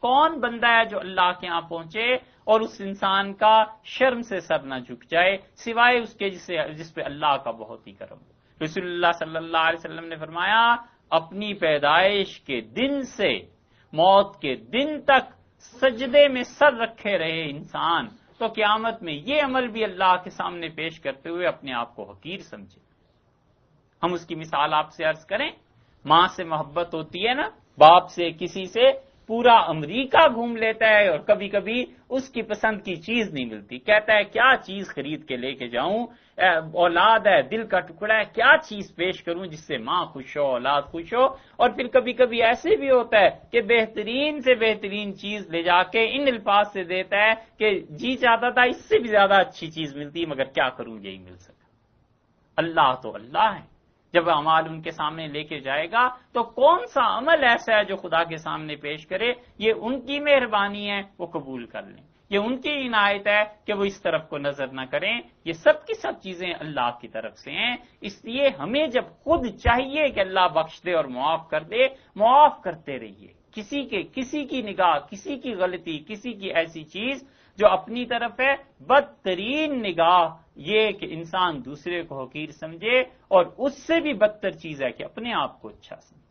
کون بندہ ہے جو اللہ کے ہاں پہنچے اور اس انسان کا شرم سے سر نہ جھک جائے سوائے اس کے جس پہ اللہ کا بہت ہی کرم ہو۔ رسول اللہ صلی اللہ علیہ وسلم نے فرمایا اپنی پیدائش کے دن سے موت کے دن تک سجدے میں سر رکھے رہے انسان تو قیامت میں یہ عمل بھی اللہ کے سامنے پیش کرتے ہوئے اپنے آپ کو حقیر سمجھے۔ ہم اس کی مثال آپ سے عرض کریں، ماں سے محبت ہوتی ہے نا، باپ سے کسی سے پورا امریکہ گھوم لیتا ہے اور کبھی کبھی اس کی پسند کی چیز نہیں ملتی، کہتا ہے کیا چیز خرید کے لے کے جاؤں، اولاد ہے دل کا ٹکڑا ہے، کیا چیز پیش کروں جس سے ماں خوش ہو اولاد خوش ہو، اور پھر کبھی کبھی ایسے بھی ہوتا ہے کہ بہترین سے بہترین چیز لے جا کے ان الفاظ سے دیتا ہے کہ جی چاہتا تھا اس سے بھی زیادہ اچھی چیز ملتی مگر کیا کروں یہی مل سکا۔ اللہ تو اللہ ہے، جب اعمال ان کے سامنے لے کے جائے گا تو کون سا عمل ایسا ہے جو خدا کے سامنے پیش کرے، یہ ان کی مہربانی ہے وہ قبول کر لیں۔ یہ ان کی عنایت ہے کہ وہ اس طرف کو نظر نہ کریں. یہ سب کی سب چیزیں اللہ کی طرف سے ہیں. اس لیے ہمیں جب خود چاہیے کہ اللہ بخش دے اور معاف کر دے، معاف کرتے رہیے. کسی کی نگاہ، کسی کی غلطی، کسی کی ایسی چیز جو اپنی طرف ہے، بدترین نگاہ یہ کہ انسان دوسرے کو حقیر سمجھے، اور اس سے بھی بدتر چیز ہے کہ اپنے آپ کو اچھا سمجھے.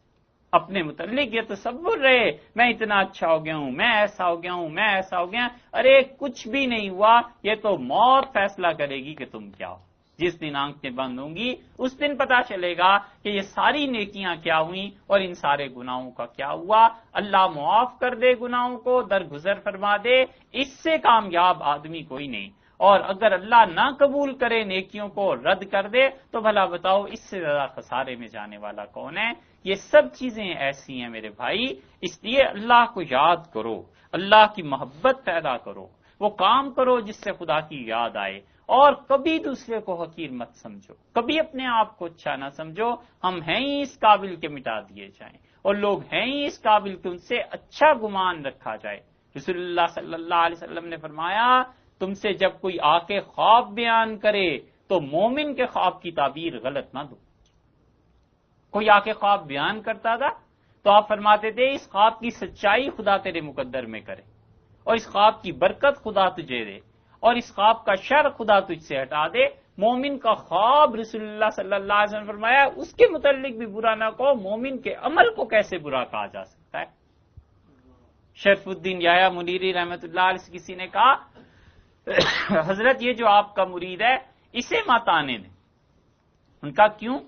اپنے متعلق یہ تصور رہے میں اتنا اچھا ہو گیا ہوں، میں ایسا ہو گیا ہوں، میں ایسا ہو گیا. ارے کچھ بھی نہیں ہوا، یہ تو موت فیصلہ کرے گی کہ تم کیا ہو. جس دن آنکھیں بند ہوں گی اس دن پتا چلے گا کہ یہ ساری نیکیاں کیا ہوئیں اور ان سارے گناہوں کا کیا ہوا. اللہ معاف کر دے گناہوں کو، درگزر فرما دے، اس سے کامیاب آدمی کوئی نہیں. اور اگر اللہ نہ قبول کرے، نیکیوں کو رد کر دے، تو بھلا بتاؤ اس سے زیادہ خسارے میں جانے والا کون ہے؟ یہ سب چیزیں ایسی ہیں میرے بھائی. اس لیے اللہ کو یاد کرو، اللہ کی محبت پیدا کرو، وہ کام کرو جس سے خدا کی یاد آئے. اور کبھی دوسرے کو حقیر مت سمجھو، کبھی اپنے آپ کو اچھا نہ سمجھو. ہم ہیں ہی اس قابل کے مٹا دیے جائیں، اور لوگ ہیں ہی اس قابل کہ ان سے اچھا گمان رکھا جائے. رسول اللہ صلی اللہ علیہ وسلم نے فرمایا، تم سے جب کوئی آ کے خواب بیان کرے تو مومن کے خواب کی تعبیر غلط نہ دو. کوئی آ کے خواب بیان کرتا تھا تو آپ فرماتے تھے اس خواب کی سچائی خدا تیرے مقدر میں کرے، اور اس خواب کی برکت خدا تجھے دے، اور اس خواب کا شر خدا تجھ سے ہٹا دے. مومن کا خواب رسول اللہ صلی اللہ علیہ وسلم نے فرمایا اس کے متعلق بھی برا نہ کہو. مومن کے عمل کو کیسے برا کہا جا سکتا ہے؟ شرف الدین یحییٰ منیری رحمۃ اللہ علیہ سے کسی نے کہا، حضرت یہ جو آپ کا مرید ہے اسے مت آنے دیں. ان کا کیوں؟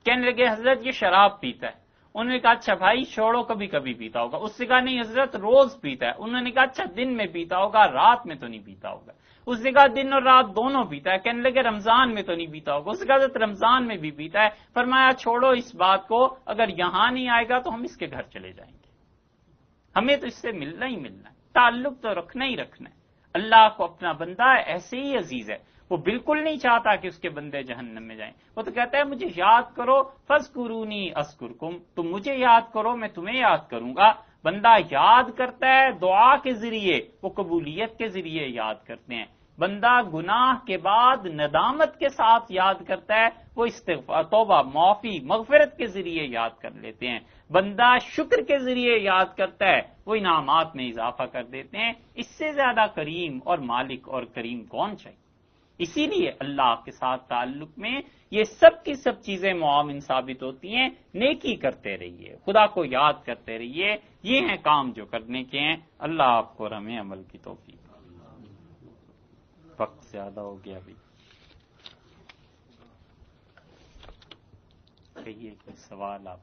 کہنے لگے حضرت یہ شراب پیتا ہے. انہوں نے کہا اچھا بھائی چھوڑو، کبھی کبھی پیتا ہوگا. اس نے کہا نہیں حضرت روز پیتا ہے. انہوں نے کہا اچھا دن میں پیتا ہوگا، رات میں تو نہیں پیتا ہوگا. اس نے کہا دن اور رات دونوں پیتا ہے. کہنے لگے رمضان میں تو نہیں پیتا ہوگا. اس نے کہا حضرت رمضان میں بھی پیتا ہے. فرمایا چھوڑو اس بات کو، اگر یہاں نہیں آئے گا تو ہم اس کے گھر چلے جائیں گے. ہمیں تو اس سے ملنا ہی ملنا ہے، تعلق تو رکھنا ہی رکھنا ہے. اللہ کو اپنا بندہ ایسے ہی عزیز ہے. وہ بالکل نہیں چاہتا کہ اس کے بندے جہنم میں جائیں. وہ تو کہتا ہے مجھے یاد کرو، فاذکرونی اذکرکم، تم مجھے یاد کرو میں تمہیں یاد کروں گا. بندہ یاد کرتا ہے دعا کے ذریعے، وہ قبولیت کے ذریعے یاد کرتے ہیں. بندہ گناہ کے بعد ندامت کے ساتھ یاد کرتا ہے، وہ استغفار، توبہ، معافی، مغفرت کے ذریعے یاد کر لیتے ہیں. بندہ شکر کے ذریعے یاد کرتا ہے، وہ انعامات میں اضافہ کر دیتے ہیں. اس سے زیادہ کریم اور مالک اور کریم کون چاہیے؟ اسی لیے اللہ کے ساتھ تعلق میں یہ سب کی سب چیزیں معاون ثابت ہوتی ہیں. نیکی کرتے رہیے، خدا کو یاد کرتے رہیے، یہ ہیں کام جو کرنے کے ہیں. اللہ آپ کو اور ہمیں عمل کی توفیق. وقت زیادہ ہو گیا ابھی. کہیے کوئی سوال آپ